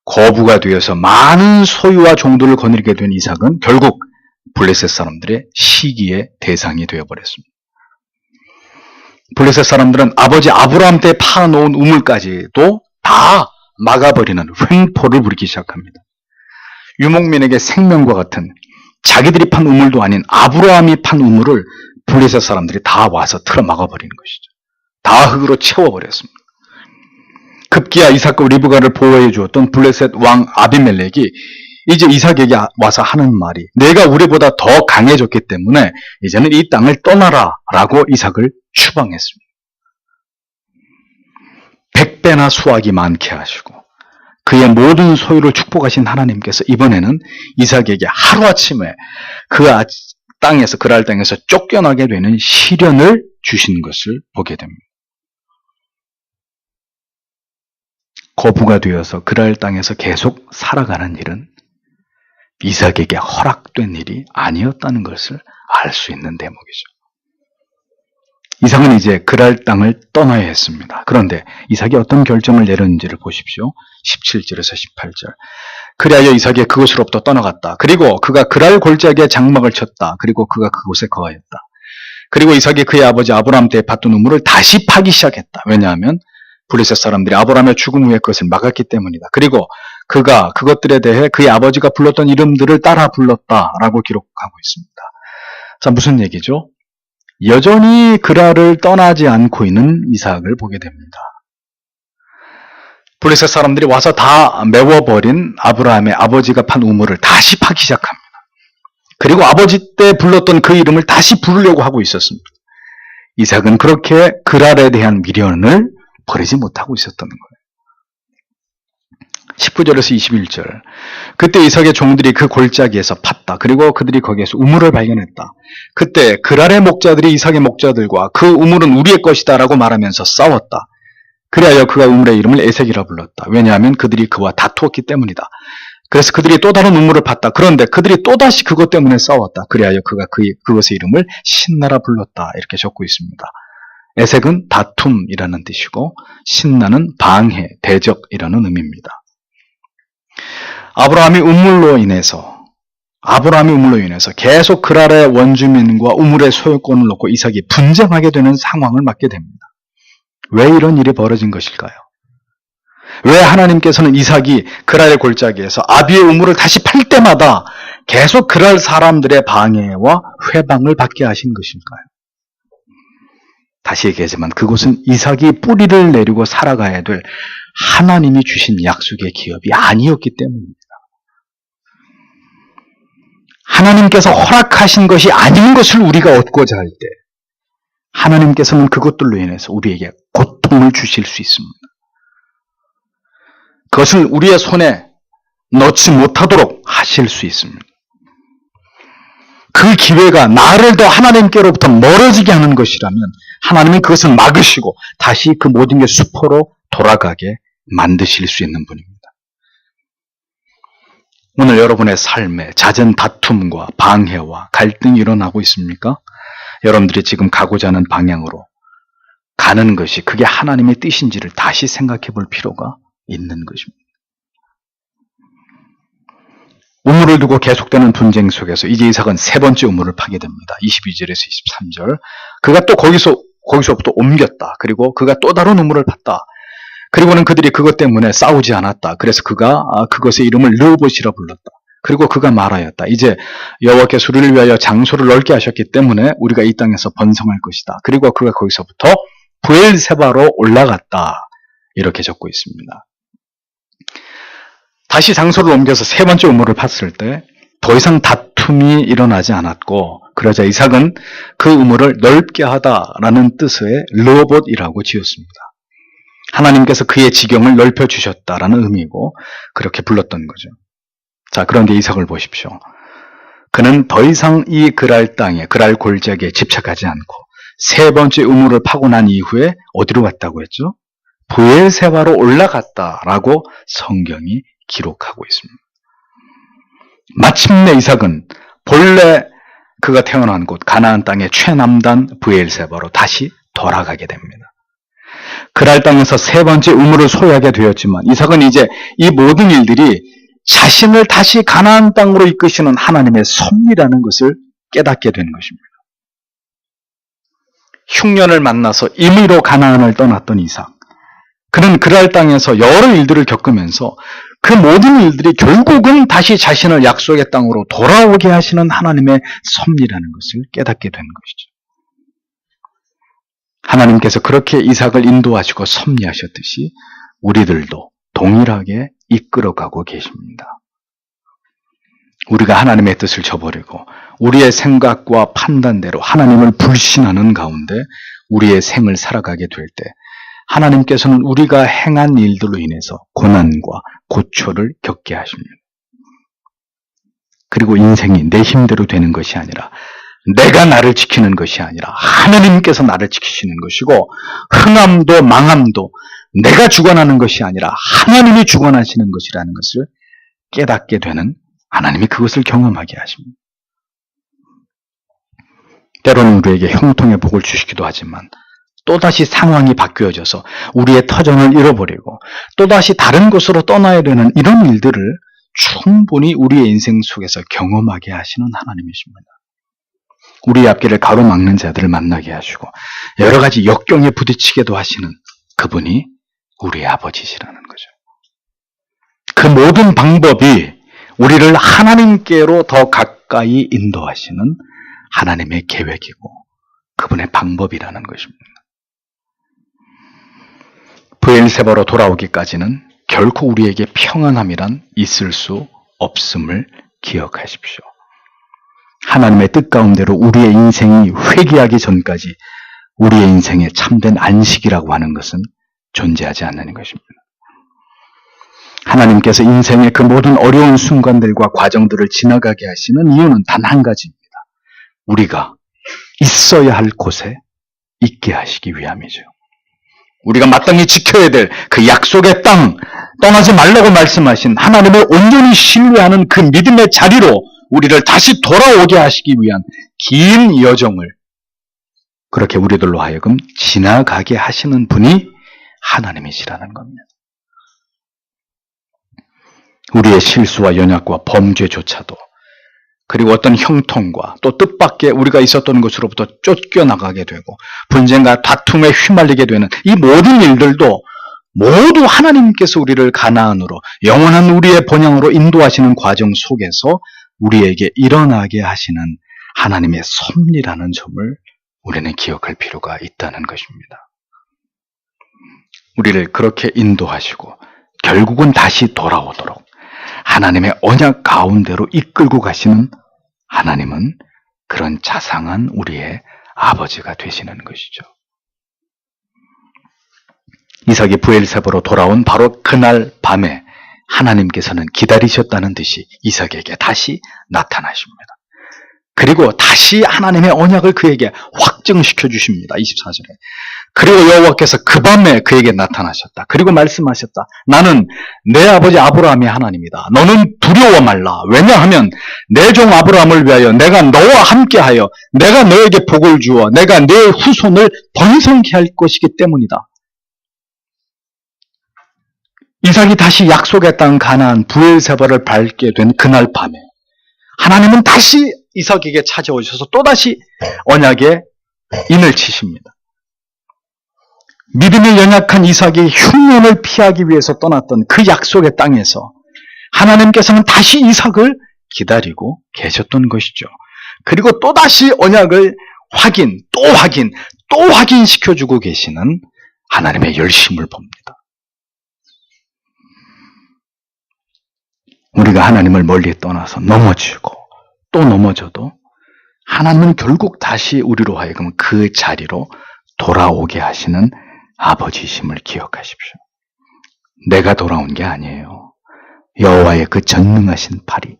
거부가 되어서 많은 소유와 종들을 거느리게 된 이삭은 결국 블레셋 사람들의 시기의 대상이 되어버렸습니다. 블레셋 사람들은 아버지 아브라함 때 파놓은 우물까지도 다 막아버리는 횡포를 부리기 시작합니다. 유목민에게 생명과 같은 자기들이 판 우물도 아닌 아브라함이 판 우물을 블레셋 사람들이 다 와서 틀어 막아버리는 것이죠. 다 흙으로 채워버렸습니다. 급기야 이삭과 리브가를 보호해 주었던 블레셋 왕 아비멜렉이 이제 이삭에게 와서 하는 말이 내가 우리보다 더 강해졌기 때문에 이제는 이 땅을 떠나라 라고 이삭을 추방했습니다. 100배나 수확이 많게 하시고 그의 모든 소유를 축복하신 하나님께서 이번에는 이삭에게 하루아침에 그 땅에서 그랄 땅에서 쫓겨나게 되는 시련을 주신 것을 보게 됩니다. 거부가 되어서 그랄 땅에서 계속 살아가는 일은 이삭에게 허락된 일이 아니었다는 것을 알 수 있는 대목이죠. 이삭은 이제 그랄 땅을 떠나야 했습니다. 그런데 이삭이 어떤 결정을 내렸는지를 보십시오. 17절에서 18절. 그리하여 이삭이 그곳으로부터 떠나갔다. 그리고 그가 그랄 골짜기에 장막을 쳤다. 그리고 그가 그곳에 거하였다. 그리고 이삭이 그의 아버지 아브라함 때에 팠던 우물을 다시 파기 시작했다. 왜냐하면 블레셋 사람들이 아브라함의 죽음 후에 그것을 막았기 때문이다. 그리고 그가 그것들에 대해 그의 아버지가 불렀던 이름들을 따라 불렀다라고 기록하고 있습니다. 자, 무슨 얘기죠? 여전히 그랄을 떠나지 않고 있는 이삭을 보게 됩니다. 블레셋 사람들이 와서 다 메워버린 아브라함의 아버지가 판 우물을 다시 파기 시작합니다. 그리고 아버지 때 불렀던 그 이름을 다시 부르려고 하고 있었습니다. 이삭은 그렇게 그랄에 대한 미련을 버리지 못하고 있었던 거예요. 19절에서 21절. 그때 이삭의 종들이 그 골짜기에서 팠다. 그리고 그들이 거기에서 우물을 발견했다. 그때 그랄의 목자들이 이삭의 목자들과 그 우물은 우리의 것이다 라고 말하면서 싸웠다. 그리하여 그가 우물의 이름을 에색이라 불렀다. 왜냐하면 그들이 그와 다투었기 때문이다. 그래서 그들이 또 다른 우물을 팠다. 그런데 그들이 또다시 그것 때문에 싸웠다. 그리하여 그가 그것의 이름을 신나라 불렀다. 이렇게 적고 있습니다. 에색은 다툼이라는 뜻이고 신나는 방해, 대적이라는 의미입니다. 아브라함이 우물로 인해서 계속 그랄의 원주민과 우물의 소유권을 놓고 이삭이 분쟁하게 되는 상황을 맞게 됩니다. 왜 이런 일이 벌어진 것일까요? 왜 하나님께서는 이삭이 그랄의 골짜기에서 아비의 우물을 다시 팔 때마다 계속 그랄 사람들의 방해와 회방을 받게 하신 것일까요? 다시 얘기하지만 그곳은 이삭이 뿌리를 내리고 살아가야 될 하나님이 주신 약속의 기업이 아니었기 때문입니다. 하나님께서 허락하신 것이 아닌 것을 우리가 얻고자 할 때 하나님께서는 그것들로 인해서 우리에게 고통을 주실 수 있습니다. 그것을 우리의 손에 넣지 못하도록 하실 수 있습니다. 그 기회가 나를 더 하나님께로부터 멀어지게 하는 것이라면 하나님은 그것을 막으시고 다시 그 모든 게 수포로 돌아가게 만드실 수 있는 분입니다. 오늘 여러분의 삶에 잦은 다툼과 방해와 갈등이 일어나고 있습니까? 여러분들이 지금 가고자 하는 방향으로 가는 것이 그게 하나님의 뜻인지를 다시 생각해 볼 필요가 있는 것입니다. 우물을 두고 계속되는 분쟁 속에서 이제 이삭은 세 번째 우물을 파게 됩니다. 22절에서 23절. 그가 또 거기서부터 옮겼다. 그리고 그가 또 다른 우물을 팠다. 그리고는 그들이 그것 때문에 싸우지 않았다. 그래서 그가 그것의 이름을 르호봇이라 불렀다. 그리고 그가 말하였다. 이제 여호와께서 우리를 위하여 장소를 넓게 하셨기 때문에 우리가 이 땅에서 번성할 것이다. 그리고 그가 거기서부터 브엘세바로 올라갔다. 이렇게 적고 있습니다. 다시 장소를 옮겨서 세 번째 우물을 팠을 때 더 이상 다툼이 일어나지 않았고 그러자 이삭은 그 우물을 넓게 하다라는 뜻의 르호봇이라고 지었습니다. 하나님께서 그의 지경을 넓혀주셨다라는 의미고 그렇게 불렀던 거죠. 자, 그런데 이삭을 보십시오. 그는 더 이상 이 그랄 땅에 그랄 골짜기에 집착하지 않고 세 번째 우물을 파고 난 이후에 어디로 갔다고 했죠? 브엘세바로 올라갔다라고 성경이 기록하고 있습니다. 마침내 이삭은 본래 그가 태어난 곳 가나안 땅의 최남단 브엘세바로 다시 돌아가게 됩니다. 그랄 땅에서 세 번째 우물을 소유하게 되었지만 이삭은 이제 이 모든 일들이 자신을 다시 가나안 땅으로 이끄시는 하나님의 섭리라는 것을 깨닫게 된 것입니다. 흉년을 만나서 임의로 가나안을 떠났던 이삭. 그는 그랄 땅에서 여러 일들을 겪으면서 그 모든 일들이 결국은 다시 자신을 약속의 땅으로 돌아오게 하시는 하나님의 섭리라는 것을 깨닫게 된 것이죠. 하나님께서 그렇게 이삭을 인도하시고 섭리하셨듯이 우리들도 동일하게 이끌어가고 계십니다. 우리가 하나님의 뜻을 저버리고 우리의 생각과 판단대로 하나님을 불신하는 가운데 우리의 생을 살아가게 될 때 하나님께서는 우리가 행한 일들로 인해서 고난과 고초를 겪게 하십니다. 그리고 인생이 내 힘대로 되는 것이 아니라 내가 나를 지키는 것이 아니라 하나님께서 나를 지키시는 것이고 흥함도 망함도 내가 주관하는 것이 아니라 하나님이 주관하시는 것이라는 것을 깨닫게 되는 하나님이 그것을 경험하게 하십니다. 때로는 우리에게 형통의 복을 주시기도 하지만 또다시 상황이 바뀌어져서 우리의 터전을 잃어버리고 또다시 다른 곳으로 떠나야 되는 이런 일들을 충분히 우리의 인생 속에서 경험하게 하시는 하나님이십니다. 우리의 앞길을 가로막는 자들을 만나게 하시고 여러 가지 역경에 부딪히게도 하시는 그분이 우리의 아버지시라는 거죠. 그 모든 방법이 우리를 하나님께로 더 가까이 인도하시는 하나님의 계획이고 그분의 방법이라는 것입니다. 브엘세바로 돌아오기까지는 결코 우리에게 평안함이란 있을 수 없음을 기억하십시오. 하나님의 뜻 가운데로 우리의 인생이 회귀하기 전까지 우리의 인생에 참된 안식이라고 하는 것은 존재하지 않는 것입니다. 하나님께서 인생의 그 모든 어려운 순간들과 과정들을 지나가게 하시는 이유는 단 한 가지입니다. 우리가 있어야 할 곳에 있게 하시기 위함이죠. 우리가 마땅히 지켜야 될 그 약속의 땅, 떠나지 말라고 말씀하신 하나님을 온전히 신뢰하는 그 믿음의 자리로 우리를 다시 돌아오게 하시기 위한 긴 여정을 그렇게 우리들로 하여금 지나가게 하시는 분이 하나님이시라는 겁니다. 우리의 실수와 연약과 범죄조차도, 그리고 어떤 형통과 또 뜻밖의 우리가 있었던 것으로부터 쫓겨나가게 되고 분쟁과 다툼에 휘말리게 되는 이 모든 일들도 모두 하나님께서 우리를 가나안으로, 영원한 우리의 본향으로 인도하시는 과정 속에서 우리에게 일어나게 하시는 하나님의 섭리라는 점을 우리는 기억할 필요가 있다는 것입니다. 우리를 그렇게 인도하시고 결국은 다시 돌아오도록 하나님의 언약 가운데로 이끌고 가시는 하나님은 그런 자상한 우리의 아버지가 되시는 것이죠. 이삭이 브엘세바로 돌아온 바로 그날 밤에 하나님께서는 기다리셨다는 듯이 이삭에게 다시 나타나십니다. 그리고 다시 하나님의 언약을 그에게 확증시켜 주십니다. 24절에. 그리고 여호와께서 그 밤에 그에게 나타나셨다. 그리고 말씀하셨다. 나는 내 아버지 아브라함의 하나님이다. 너는 두려워 말라. 왜냐하면 내 종 아브라함을 위하여 내가 너와 함께하여 내가 너에게 복을 주어 내가 네 후손을 번성케 할 것이기 때문이다. 이삭이 다시 약속의 땅 가나안 브엘세바를 밟게 된 그날 밤에 하나님은 다시 이삭에게 찾아오셔서 또다시 언약에 인을 치십니다. 믿음이 연약한 이삭이 흉년을 피하기 위해서 떠났던 그 약속의 땅에서 하나님께서는 다시 이삭을 기다리고 계셨던 것이죠. 그리고 또다시 언약을 또 확인시켜주고 계시는 하나님의 열심을 봅니다. 우리가 하나님을 멀리 떠나서 넘어지고 또 넘어져도 하나님은 결국 다시 우리로 하여금 그 자리로 돌아오게 하시는 아버지이심을 기억하십시오. 내가 돌아온 게 아니에요. 여호와의 그 전능하신 팔이,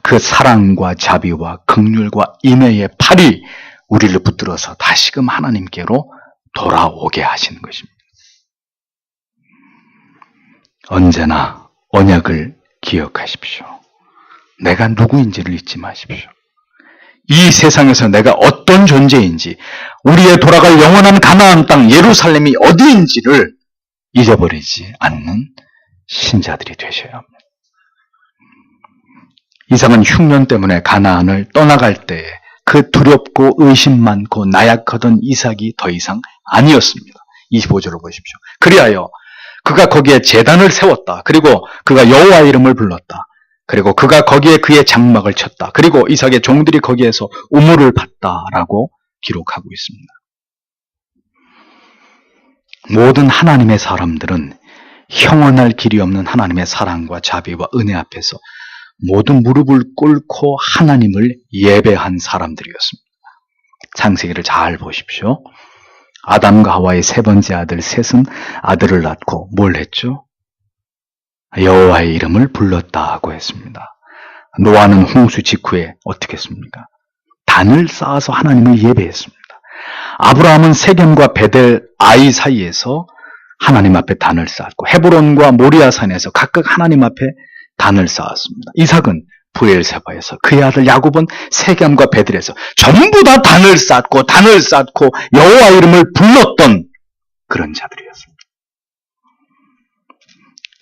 그 사랑과 자비와 긍휼과 인애의 팔이 우리를 붙들어서 다시금 하나님께로 돌아오게 하시는 것입니다. 언제나 언약을 기억하십시오. 내가 누구인지를 잊지 마십시오. 이 세상에서 내가 어떤 존재인지, 우리의 돌아갈 영원한 가나안 땅 예루살렘이 어디인지를 잊어버리지 않는 신자들이 되셔야 합니다. 이삭은 흉년 때문에 가나안을 떠나갈 때에 그 두렵고 의심 많고 나약하던 이삭이 더 이상 아니었습니다. 25절을 보십시오. 그리하여 그가 거기에 제단을 세웠다. 그리고 그가 여호와의 이름을 불렀다. 그리고 그가 거기에 그의 장막을 쳤다. 그리고 이삭의 종들이 거기에서 우물을 팠다라고 기록하고 있습니다. 모든 하나님의 사람들은 형언할 길이 없는 하나님의 사랑과 자비와 은혜 앞에서 모든 무릎을 꿇고 하나님을 예배한 사람들이었습니다. 창세기를 잘 보십시오. 아담과 하와의 세 번째 아들 셋은 아들을 낳고 뭘 했죠? 여호와의 이름을 불렀다고 했습니다. 노아는 홍수 직후에 어떻게 했습니까? 단을 쌓아서 하나님을 예배했습니다. 아브라함은 세겜과 베델 아이 사이에서 하나님 앞에 단을 쌓았고 헤브론과 모리아산에서 각각 하나님 앞에 단을 쌓았습니다. 이삭은 브엘세바에서, 그의 아들 야곱은 세겜과 베델에서 전부 다 단을 쌓고 여호와 이름을 불렀던 그런 자들이었습니다.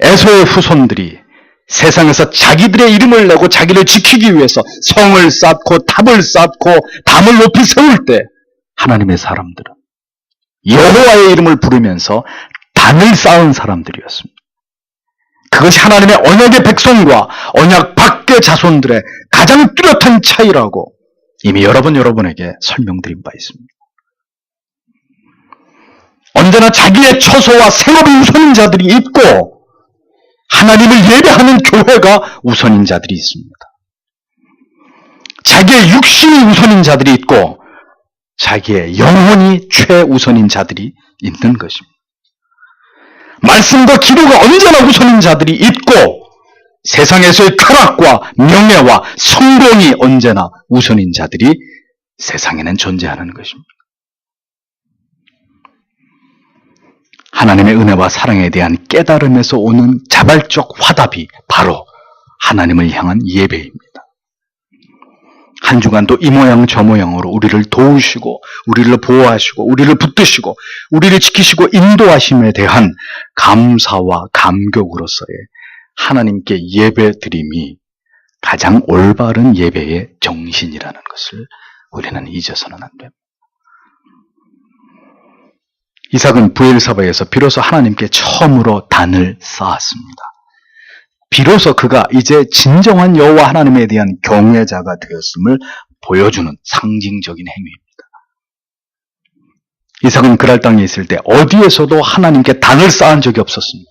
에서의 후손들이 세상에서 자기들의 이름을 내고 자기를 지키기 위해서 성을 쌓고 탑을 쌓고 담을 높이 세울 때 하나님의 사람들은 여호와의 이름을 부르면서 단을 쌓은 사람들이었습니다. 그것이 하나님의 언약의 백성과 언약 밖의 자손들의 가장 뚜렷한 차이라고 이미 여러분에게 설명드린 바 있습니다. 언제나 자기의 처소와 생업이 우선인 자들이 있고 하나님을 예배하는 교회가 우선인 자들이 있습니다. 자기의 육신이 우선인 자들이 있고 자기의 영혼이 최우선인 자들이 있는 것입니다. 말씀과 기도가 언제나 우선인 자들이 있고 세상에서의 쾌락과 명예와 성공이 언제나 우선인 자들이 세상에는 존재하는 것입니다. 하나님의 은혜와 사랑에 대한 깨달음에서 오는 자발적 화답이 바로 하나님을 향한 예배입니다. 한 주간도 이 모양 저 모양으로 우리를 도우시고 우리를 보호하시고 우리를 붙드시고 우리를 지키시고 인도하심에 대한 감사와 감격으로서의 하나님께 예배드림이 가장 올바른 예배의 정신이라는 것을 우리는 잊어서는 안 됩니다. 이삭은 브엘사바에서 비로소 하나님께 처음으로 단을 쌓았습니다. 비로소 그가 이제 진정한 여호와 하나님에 대한 경외자가 되었음을 보여주는 상징적인 행위입니다. 이삭은 그랄 땅에 있을 때 어디에서도 하나님께 단을 쌓은 적이 없었습니다.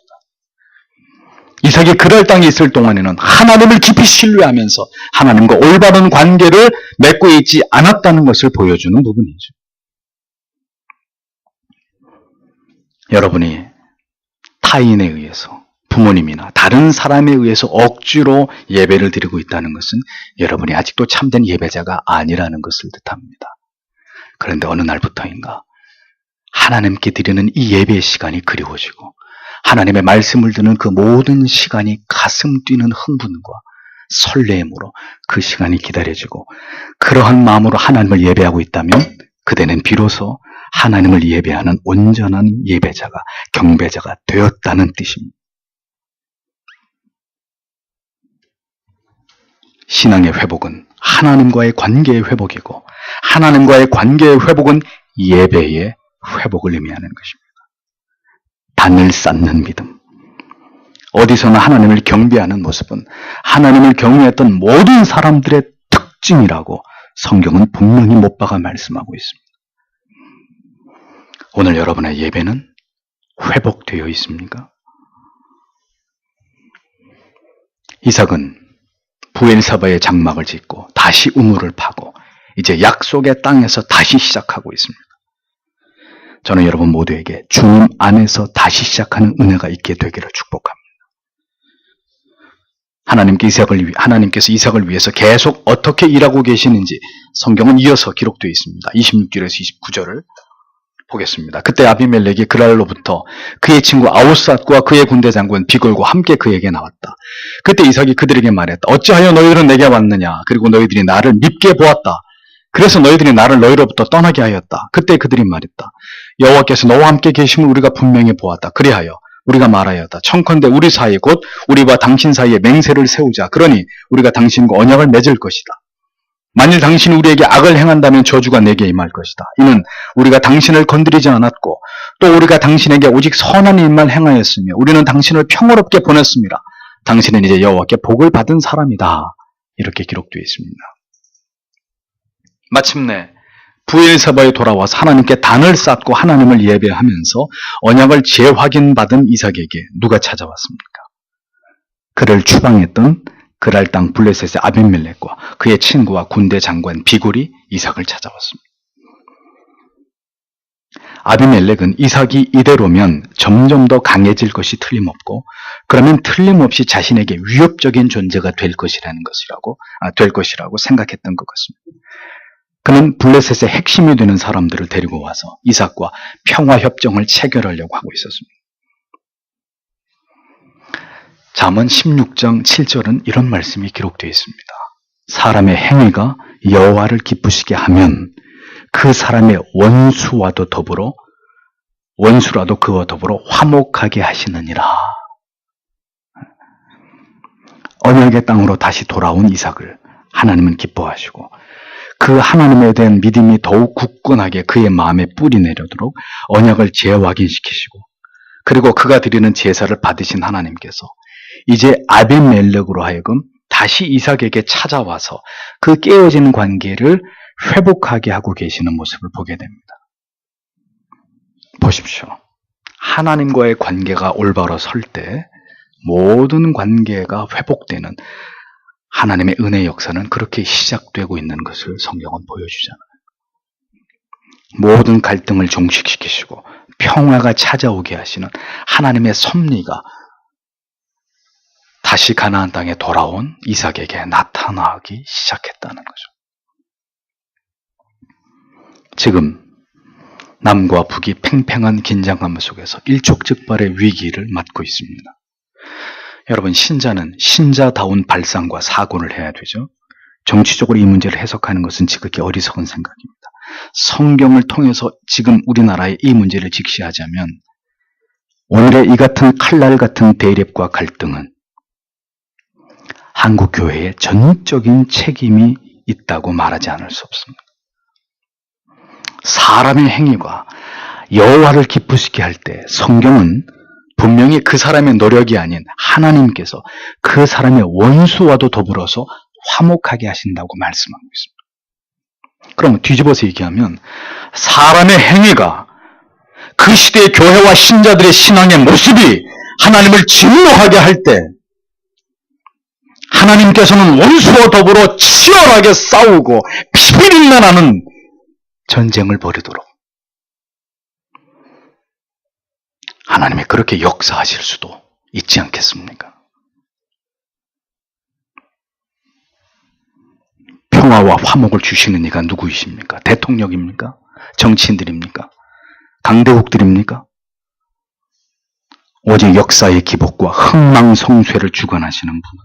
이삭이 그랄 땅에 있을 동안에는 하나님을 깊이 신뢰하면서 하나님과 올바른 관계를 맺고 있지 않았다는 것을 보여주는 부분이죠. 여러분이 타인에 의해서 부모님이나 다른 사람에 의해서 억지로 예배를 드리고 있다는 것은 여러분이 아직도 참된 예배자가 아니라는 것을 뜻합니다. 그런데 어느 날부터인가 하나님께 드리는 이 예배의 시간이 그리워지고 하나님의 말씀을 듣는 그 모든 시간이 가슴 뛰는 흥분과 설레임으로 그 시간이 기다려지고 그러한 마음으로 하나님을 예배하고 있다면 그대는 비로소 하나님을 예배하는 온전한 예배자가, 경배자가 되었다는 뜻입니다. 신앙의 회복은 하나님과의 관계의 회복이고 하나님과의 관계의 회복은 예배의 회복을 의미하는 것입니다. 단을 쌓는 믿음. 어디서나 하나님을 경배하는 모습은 하나님을 경외했던 모든 사람들의 특징이라고 성경은 분명히 못 박아 말씀하고 있습니다. 오늘 여러분의 예배는 회복되어 있습니까? 이삭은 브엘사바의 장막을 짓고 다시 우물을 파고 이제 약속의 땅에서 다시 시작하고 있습니다. 저는 여러분 모두에게 주님 안에서 다시 시작하는 은혜가 있게 되기를 축복합니다. 하나님께서 이삭을 위해서 계속 어떻게 일하고 계시는지 성경은 이어서 기록되어 있습니다. 26절에서 29절을 보겠습니다. 그때 아비멜렉이 그랄로부터 그의 친구 아우삿과 그의 군대 장군 비골과 함께 그에게 나왔다. 그때 이삭이 그들에게 말했다. 어찌하여 너희들은 내게 왔느냐? 그리고 너희들이 나를 밉게 보았다. 그래서 너희들이 나를 너희로부터 떠나게 하였다. 그때 그들이 말했다. 여호와께서 너와 함께 계심을 우리가 분명히 보았다. 그리하여 우리가 말하였다. 청컨대 우리 사이 곧 우리와 당신 사이에 맹세를 세우자. 그러니 우리가 당신과 언약을 맺을 것이다. 만일 당신이 우리에게 악을 행한다면 저주가 내게 임할 것이다. 이는 우리가 당신을 건드리지 않았고 또 우리가 당신에게 오직 선한 일만 행하였으며 우리는 당신을 평화롭게 보냈습니다. 당신은 이제 여호와께 복을 받은 사람이다. 이렇게 기록되어 있습니다. 마침내 브엘사바에 돌아와서 하나님께 단을 쌓고 하나님을 예배하면서 언약을 재확인받은 이삭에게 누가 찾아왔습니까? 그를 추방했던 그랄 땅 블레셋의 아비멜렉과 그의 친구와 군대 장관 비골이 이삭을 찾아왔습니다. 아비멜렉은 이삭이 이대로면 점점 더 강해질 것이 틀림없고 그러면 틀림없이 자신에게 위협적인 존재가 될 것이라고 생각했던 것 같습니다. 그는 블레셋의 핵심이 되는 사람들을 데리고 와서 이삭과 평화협정을 체결하려고 하고 있었습니다. 잠언 16장 7절은 이런 말씀이 기록되어 있습니다. 사람의 행위가 여호와를 기쁘시게 하면 그 사람의 원수라도 그와 더불어 화목하게 하시느니라. 언약의 땅으로 다시 돌아온 이삭을 하나님은 기뻐하시고 그 하나님에 대한 믿음이 더욱 굳건하게 그의 마음에 뿌리 내려도록 언약을 재확인시키시고 그리고 그가 드리는 제사를 받으신 하나님께서 이제 아비멜렉으로 하여금 다시 이삭에게 찾아와서 그 깨어진 관계를 회복하게 하고 계시는 모습을 보게 됩니다. 보십시오. 하나님과의 관계가 올바로 설 때 모든 관계가 회복되는 하나님의 은혜의 역사는 그렇게 시작되고 있는 것을 성경은 보여주잖아요. 모든 갈등을 종식시키시고 평화가 찾아오게 하시는 하나님의 섭리가 다시 가나안 땅에 돌아온 이삭에게 나타나기 시작했다는 거죠. 지금 남과 북이 팽팽한 긴장감 속에서 일촉즉발의 위기를 맞고 있습니다. 여러분, 신자는 신자다운 발상과 사고를 해야 되죠. 정치적으로 이 문제를 해석하는 것은 지극히 어리석은 생각입니다. 성경을 통해서 지금 우리나라의 이 문제를 직시하자면 오늘의 이 같은 칼날 같은 대립과 갈등은 한국 교회의 전적인 책임이 있다고 말하지 않을 수 없습니다. 사람의 행위가 여호와를 기쁘시게 할 때 성경은 분명히 그 사람의 노력이 아닌 하나님께서 그 사람의 원수와도 더불어서 화목하게 하신다고 말씀하고 있습니다. 그러면 뒤집어서 얘기하면 사람의 행위가 그 시대의 교회와 신자들의 신앙의 모습이 하나님을 진노하게 할 때 하나님께서는 원수와 더불어 치열하게 싸우고 피비린내 나는 전쟁을 벌이도록 하나님이 그렇게 역사하실 수도 있지 않겠습니까? 평화와 화목을 주시는 이가 누구이십니까? 대통령입니까? 정치인들입니까? 강대국들입니까? 오직 역사의 기복과 흥망성쇠를 주관하시는 분은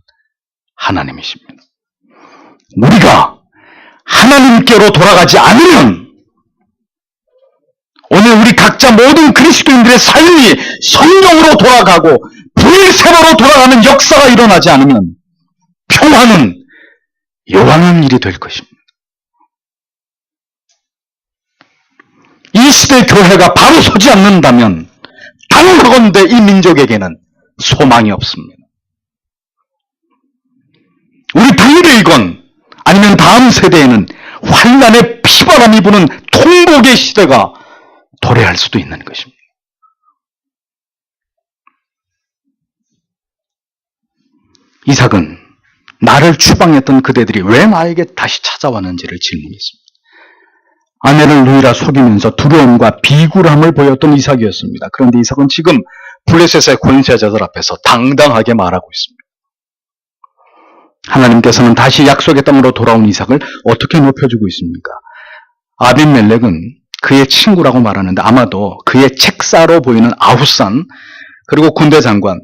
하나님이십니다. 우리가 하나님께로 돌아가지 않으면 오늘 우리 각자 모든 그리스도인들의 삶이 성령으로 돌아가고 불세로로 돌아가는 역사가 일어나지 않으면 평화는 요란한 일이 될 것입니다. 이 시대 교회가 바로 서지 않는다면 단하건대 이 민족에게는 소망이 없습니다. 우리 당대이건 아니면 다음 세대에는 환란의 피바람이 부는 통곡의 시대가 도래할 수도 있는 것입니다. 이삭은 나를 추방했던 그대들이 왜 나에게 다시 찾아왔는지를 질문했습니다. 아내를 누이라 속이면서 두려움과 비굴함을 보였던 이삭이었습니다. 그런데 이삭은 지금 블레셋의 권세자들 앞에서 당당하게 말하고 있습니다. 하나님께서는 다시 약속의 땅으로 돌아온 이삭을 어떻게 높여주고 있습니까? 아비멜렉은 그의 친구라고 말하는데 아마도 그의 책사로 보이는 아후산 그리고 군대 장관을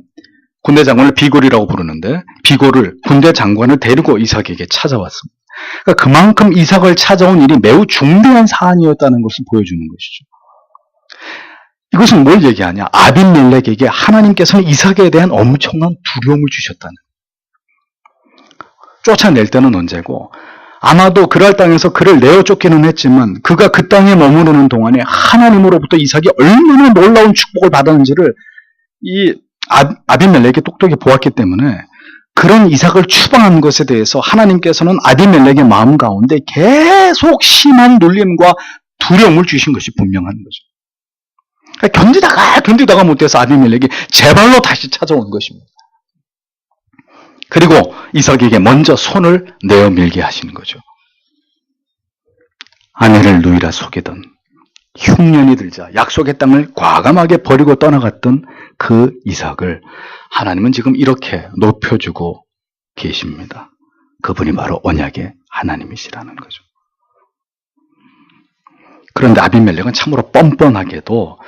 비골이라고 부르는데 비골을 군대 장관을 데리고 이삭에게 찾아왔습니다. 그러니까 그만큼 이삭을 찾아온 일이 매우 중대한 사안이었다는 것을 보여주는 것이죠. 이것은 뭘 얘기하냐? 아비멜렉에게 하나님께서는 이삭에 대한 엄청난 두려움을 주셨다는 거예요. 쫓아낼 때는 언제고 아마도 그랄 땅에서 그를 내어 쫓기는 했지만 그가 그 땅에 머무르는 동안에 하나님으로부터 이삭이 얼마나 놀라운 축복을 받았는지를 이 아비멜렉이 똑똑히 보았기 때문에 그런 이삭을 추방한 것에 대해서 하나님께서는 아비멜렉의 마음 가운데 계속 심한 놀림과 두려움을 주신 것이 분명한 거죠. 그러니까 견디다가 못해서 아비멜렉이 제 발로 다시 찾아온 것입니다. 그리고 이삭에게 먼저 손을 내어 밀게 하시는 거죠. 아내를 누이라 속이던 흉년이 들자 약속의 땅을 과감하게 버리고 떠나갔던 그 이삭을 하나님은 지금 이렇게 높여주고 계십니다. 그분이 바로 언약의 하나님이시라는 거죠. 그런데 아비멜렉은 참으로 뻔뻔하게도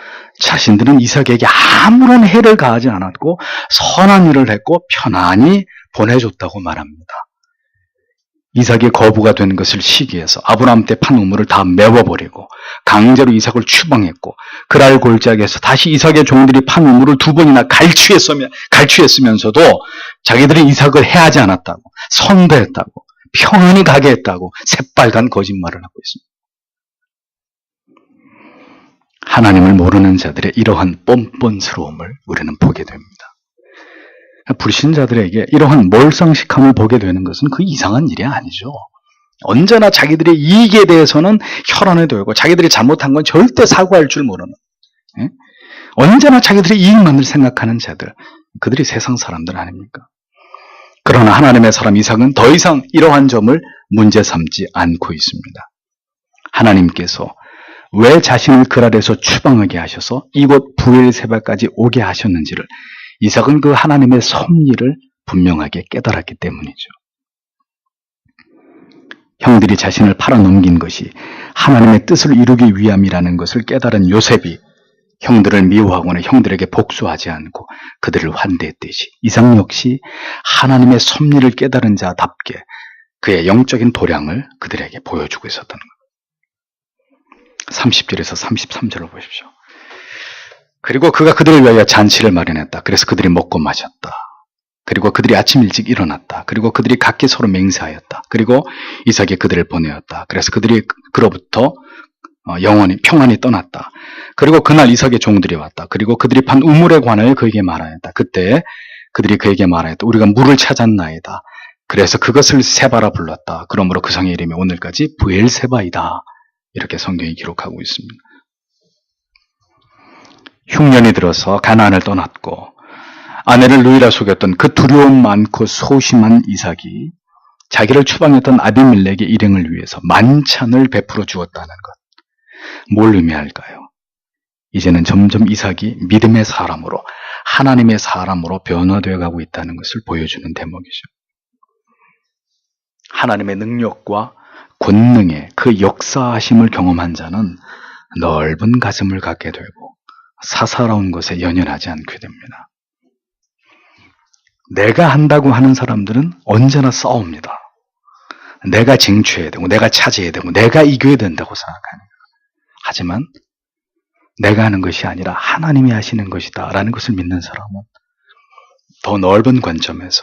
자신들은 이삭에게 아무런 해를 가하지 않았고 선한 일을 했고 편안히 보내줬다고 말합니다. 이삭이 거부가 된 것을 시기해서 아브라함 때 판 우물을 다 메워버리고 강제로 이삭을 추방했고 그랄 골짜기에서 다시 이삭의 종들이 판 우물을 2번이나 갈취했으면서도 자기들이 이삭을 해하지 않았다고 선대했다고 평안히 가게 했다고 새빨간 거짓말을 하고 있습니다. 하나님을 모르는 자들의 이러한 뻔뻔스러움을 우리는 보게 됩니다. 불신자들에게 이러한 몰상식함을 보게 되는 것은 그 이상한 일이 아니죠. 언제나 자기들의 이익에 대해서는 혈안에 돌고 자기들이 잘못한 건 절대 사과할 줄 모르는 언제나 자기들의 이익만을 생각하는 자들, 그들이 세상 사람들 아닙니까? 그러나 하나님의 사람 이삭은 더 이상 이러한 점을 문제 삼지 않고 있습니다. 하나님께서 왜 자신을 그 아래에서 추방하게 하셔서 이곳 브엘세바까지 오게 하셨는지를 이삭은 그 하나님의 섭리를 분명하게 깨달았기 때문이죠. 형들이 자신을 팔아넘긴 것이 하나님의 뜻을 이루기 위함이라는 것을 깨달은 요셉이 형들을 미워하거나 형들에게 복수하지 않고 그들을 환대했듯이 이삭 역시 하나님의 섭리를 깨달은 자답게 그의 영적인 도량을 그들에게 보여주고 있었던 것. 30절에서 33절을 보십시오. 그리고 그가 그들을 위하여 잔치를 마련했다. 그래서 그들이 먹고 마셨다. 그리고 그들이 아침 일찍 일어났다. 그리고 그들이 각기 서로 맹세하였다. 그리고 이삭이 그들을 보내었다. 그래서 그들이 그로부터 영원히 평안히 떠났다. 그리고 그날 이삭의 종들이 왔다. 그리고 그들이 판 우물에 관하여 그에게 말하였다. 그때 그들이 그에게 말하였다. 우리가 물을 찾았나이다. 그래서 그것을 세바라 불렀다. 그러므로 그 성의 이름이 오늘까지 브엘세바이다. 이렇게 성경이 기록하고 있습니다. 흉년이 들어서 가나안을 떠났고 아내를 누이라 속였던 그 두려움 많고 소심한 이삭이 자기를 추방했던 아비멜렉의 일행을 위해서 만찬을 베풀어 주었다는 것. 뭘 의미할까요? 이제는 점점 이삭이 믿음의 사람으로 하나님의 사람으로 변화되어 가고 있다는 것을 보여주는 대목이죠. 하나님의 능력과 권능의 그 역사하심을 경험한 자는 넓은 가슴을 갖게 되고 사사로운 것에 연연하지 않게 됩니다. 내가 한다고 하는 사람들은 언제나 싸웁니다. 내가 쟁취해야 되고 내가 차지해야 되고 내가 이겨야 된다고 생각합니다. 하지만 내가 하는 것이 아니라 하나님이 하시는 것이다 라는 것을 믿는 사람은 더 넓은 관점에서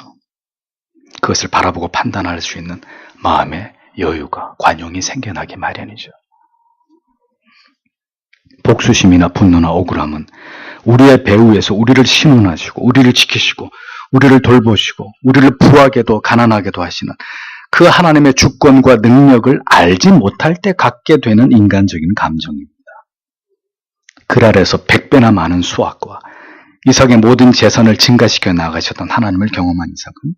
그것을 바라보고 판단할 수 있는 마음의 여유가 관용이 생겨나기 마련이죠. 복수심이나 분노나 억울함은 우리의 배후에서 우리를 신원하시고 우리를 지키시고 우리를 돌보시고 우리를 부하게도 가난하게도 하시는 그 하나님의 주권과 능력을 알지 못할 때 갖게 되는 인간적인 감정입니다. 글 아래서 100배나 많은 수확과 이삭의 모든 재산을 증가시켜 나가셨던 하나님을 경험한 이삭은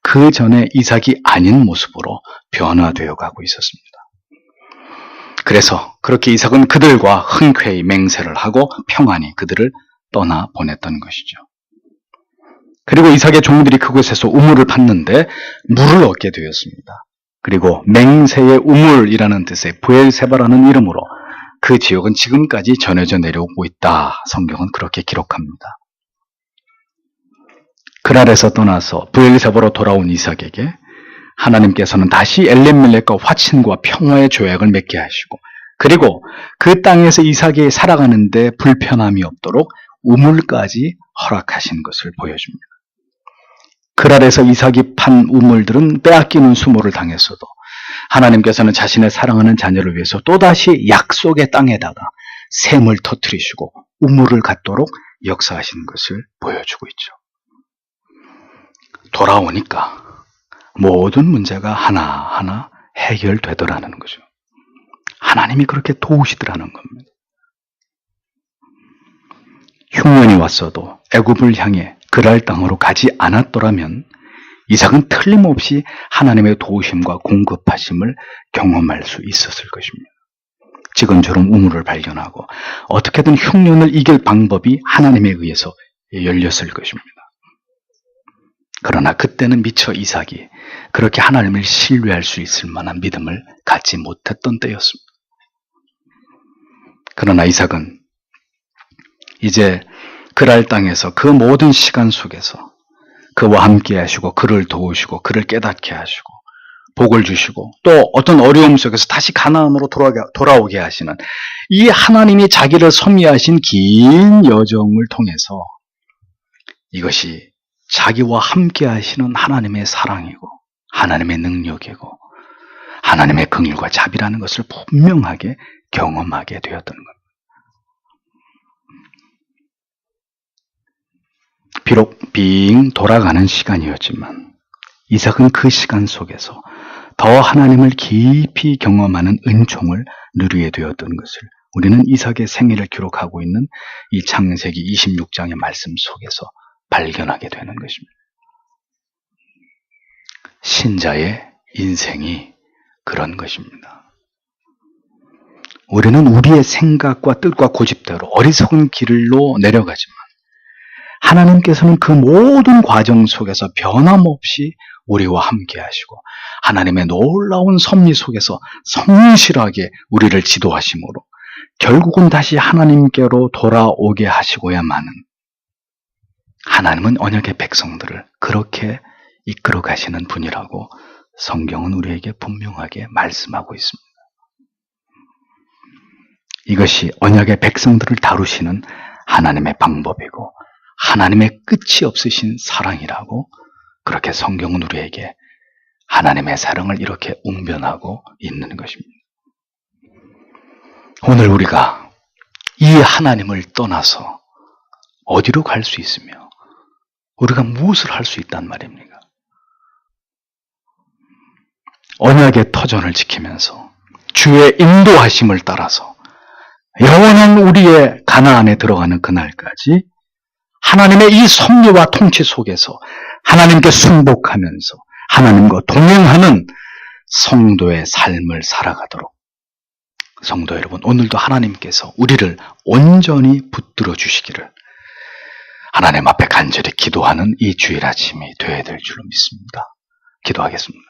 그 전에 이삭이 아닌 모습으로 변화되어 가고 있었습니다. 그래서 그렇게 이삭은 그들과 흔쾌히 맹세를 하고 평안히 그들을 떠나 보냈던 것이죠. 그리고 이삭의 종들이 그곳에서 우물을 팠는데 물을 얻게 되었습니다. 그리고 맹세의 우물이라는 뜻의 브엘세바라는 이름으로 그 지역은 지금까지 전해져 내려오고 있다. 성경은 그렇게 기록합니다. 그랄에서 떠나서 브엘세바로 돌아온 이삭에게 하나님께서는 다시 엘레멜렉과 화친과 평화의 조약을 맺게 하시고 그리고 그 땅에서 이삭이 살아가는데 불편함이 없도록 우물까지 허락하신 것을 보여줍니다. 그랄에서 이삭이 판 우물들은 빼앗기는 수모를 당했어도 하나님께서는 자신의 사랑하는 자녀를 위해서 또다시 약속의 땅에다가 샘을 터뜨리시고 우물을 갖도록 역사하시는 것을 보여주고 있죠. 돌아오니까 모든 문제가 하나하나 해결되더라는 거죠. 하나님이 그렇게 도우시더라는 겁니다. 흉년이 왔어도 애굽을 향해 그랄 땅으로 가지 않았더라면 이삭은 틀림없이 하나님의 도우심과 공급하심을 경험할 수 있었을 것입니다. 지금처럼 우물을 발견하고 어떻게든 흉년을 이길 방법이 하나님에 의해서 열렸을 것입니다. 그러나 그때는 미처 이삭이 그렇게 하나님을 신뢰할 수 있을 만한 믿음을 갖지 못했던 때였습니다. 그러나 이삭은 이제 그랄 땅에서 그 모든 시간 속에서 그와 함께 하시고 그를 도우시고 그를 깨닫게 하시고 복을 주시고 또 어떤 어려움 속에서 다시 가나안으로 돌아오게 하시는 이 하나님이 자기를 섭리하신 긴 여정을 통해서 이것이 자기와 함께 하시는 하나님의 사랑이고 하나님의 능력이고 하나님의 긍휼과 자비라는 것을 분명하게 경험하게 되었던 겁니다. 비록 빙 돌아가는 시간이었지만 이삭은 그 시간 속에서 더 하나님을 깊이 경험하는 은총을 누리게 되었던 것을 우리는 이삭의 생애를 기록하고 있는 이 창세기 26장의 말씀 속에서 발견하게 되는 것입니다. 신자의 인생이 그런 것입니다. 우리는 우리의 생각과 뜻과 고집대로 어리석은 길로 내려가지만 하나님께서는 그 모든 과정 속에서 변함없이 우리와 함께 하시고 하나님의 놀라운 섭리 속에서 성실하게 우리를 지도하심으로 결국은 다시 하나님께로 돌아오게 하시고야만은 하나님은 언약의 백성들을 그렇게 이끌어 가시는 분이라고 성경은 우리에게 분명하게 말씀하고 있습니다. 이것이 언약의 백성들을 다루시는 하나님의 방법이고 하나님의 끝이 없으신 사랑이라고 그렇게 성경은 우리에게 하나님의 사랑을 이렇게 웅변하고 있는 것입니다. 오늘 우리가 이 하나님을 떠나서 어디로 갈 수 있으며 우리가 무엇을 할 수 있단 말입니까? 언약의 터전을 지키면서 주의 인도하심을 따라서 영원한 우리의 가나안에 들어가는 그날까지 하나님의 이 섭리와 통치 속에서 하나님께 순복하면서 하나님과 동행하는 성도의 삶을 살아가도록 성도 여러분, 오늘도 하나님께서 우리를 온전히 붙들어 주시기를 하나님 앞에 간절히 기도하는 이 주일 아침이 되어야 될 줄로 믿습니다. 기도하겠습니다.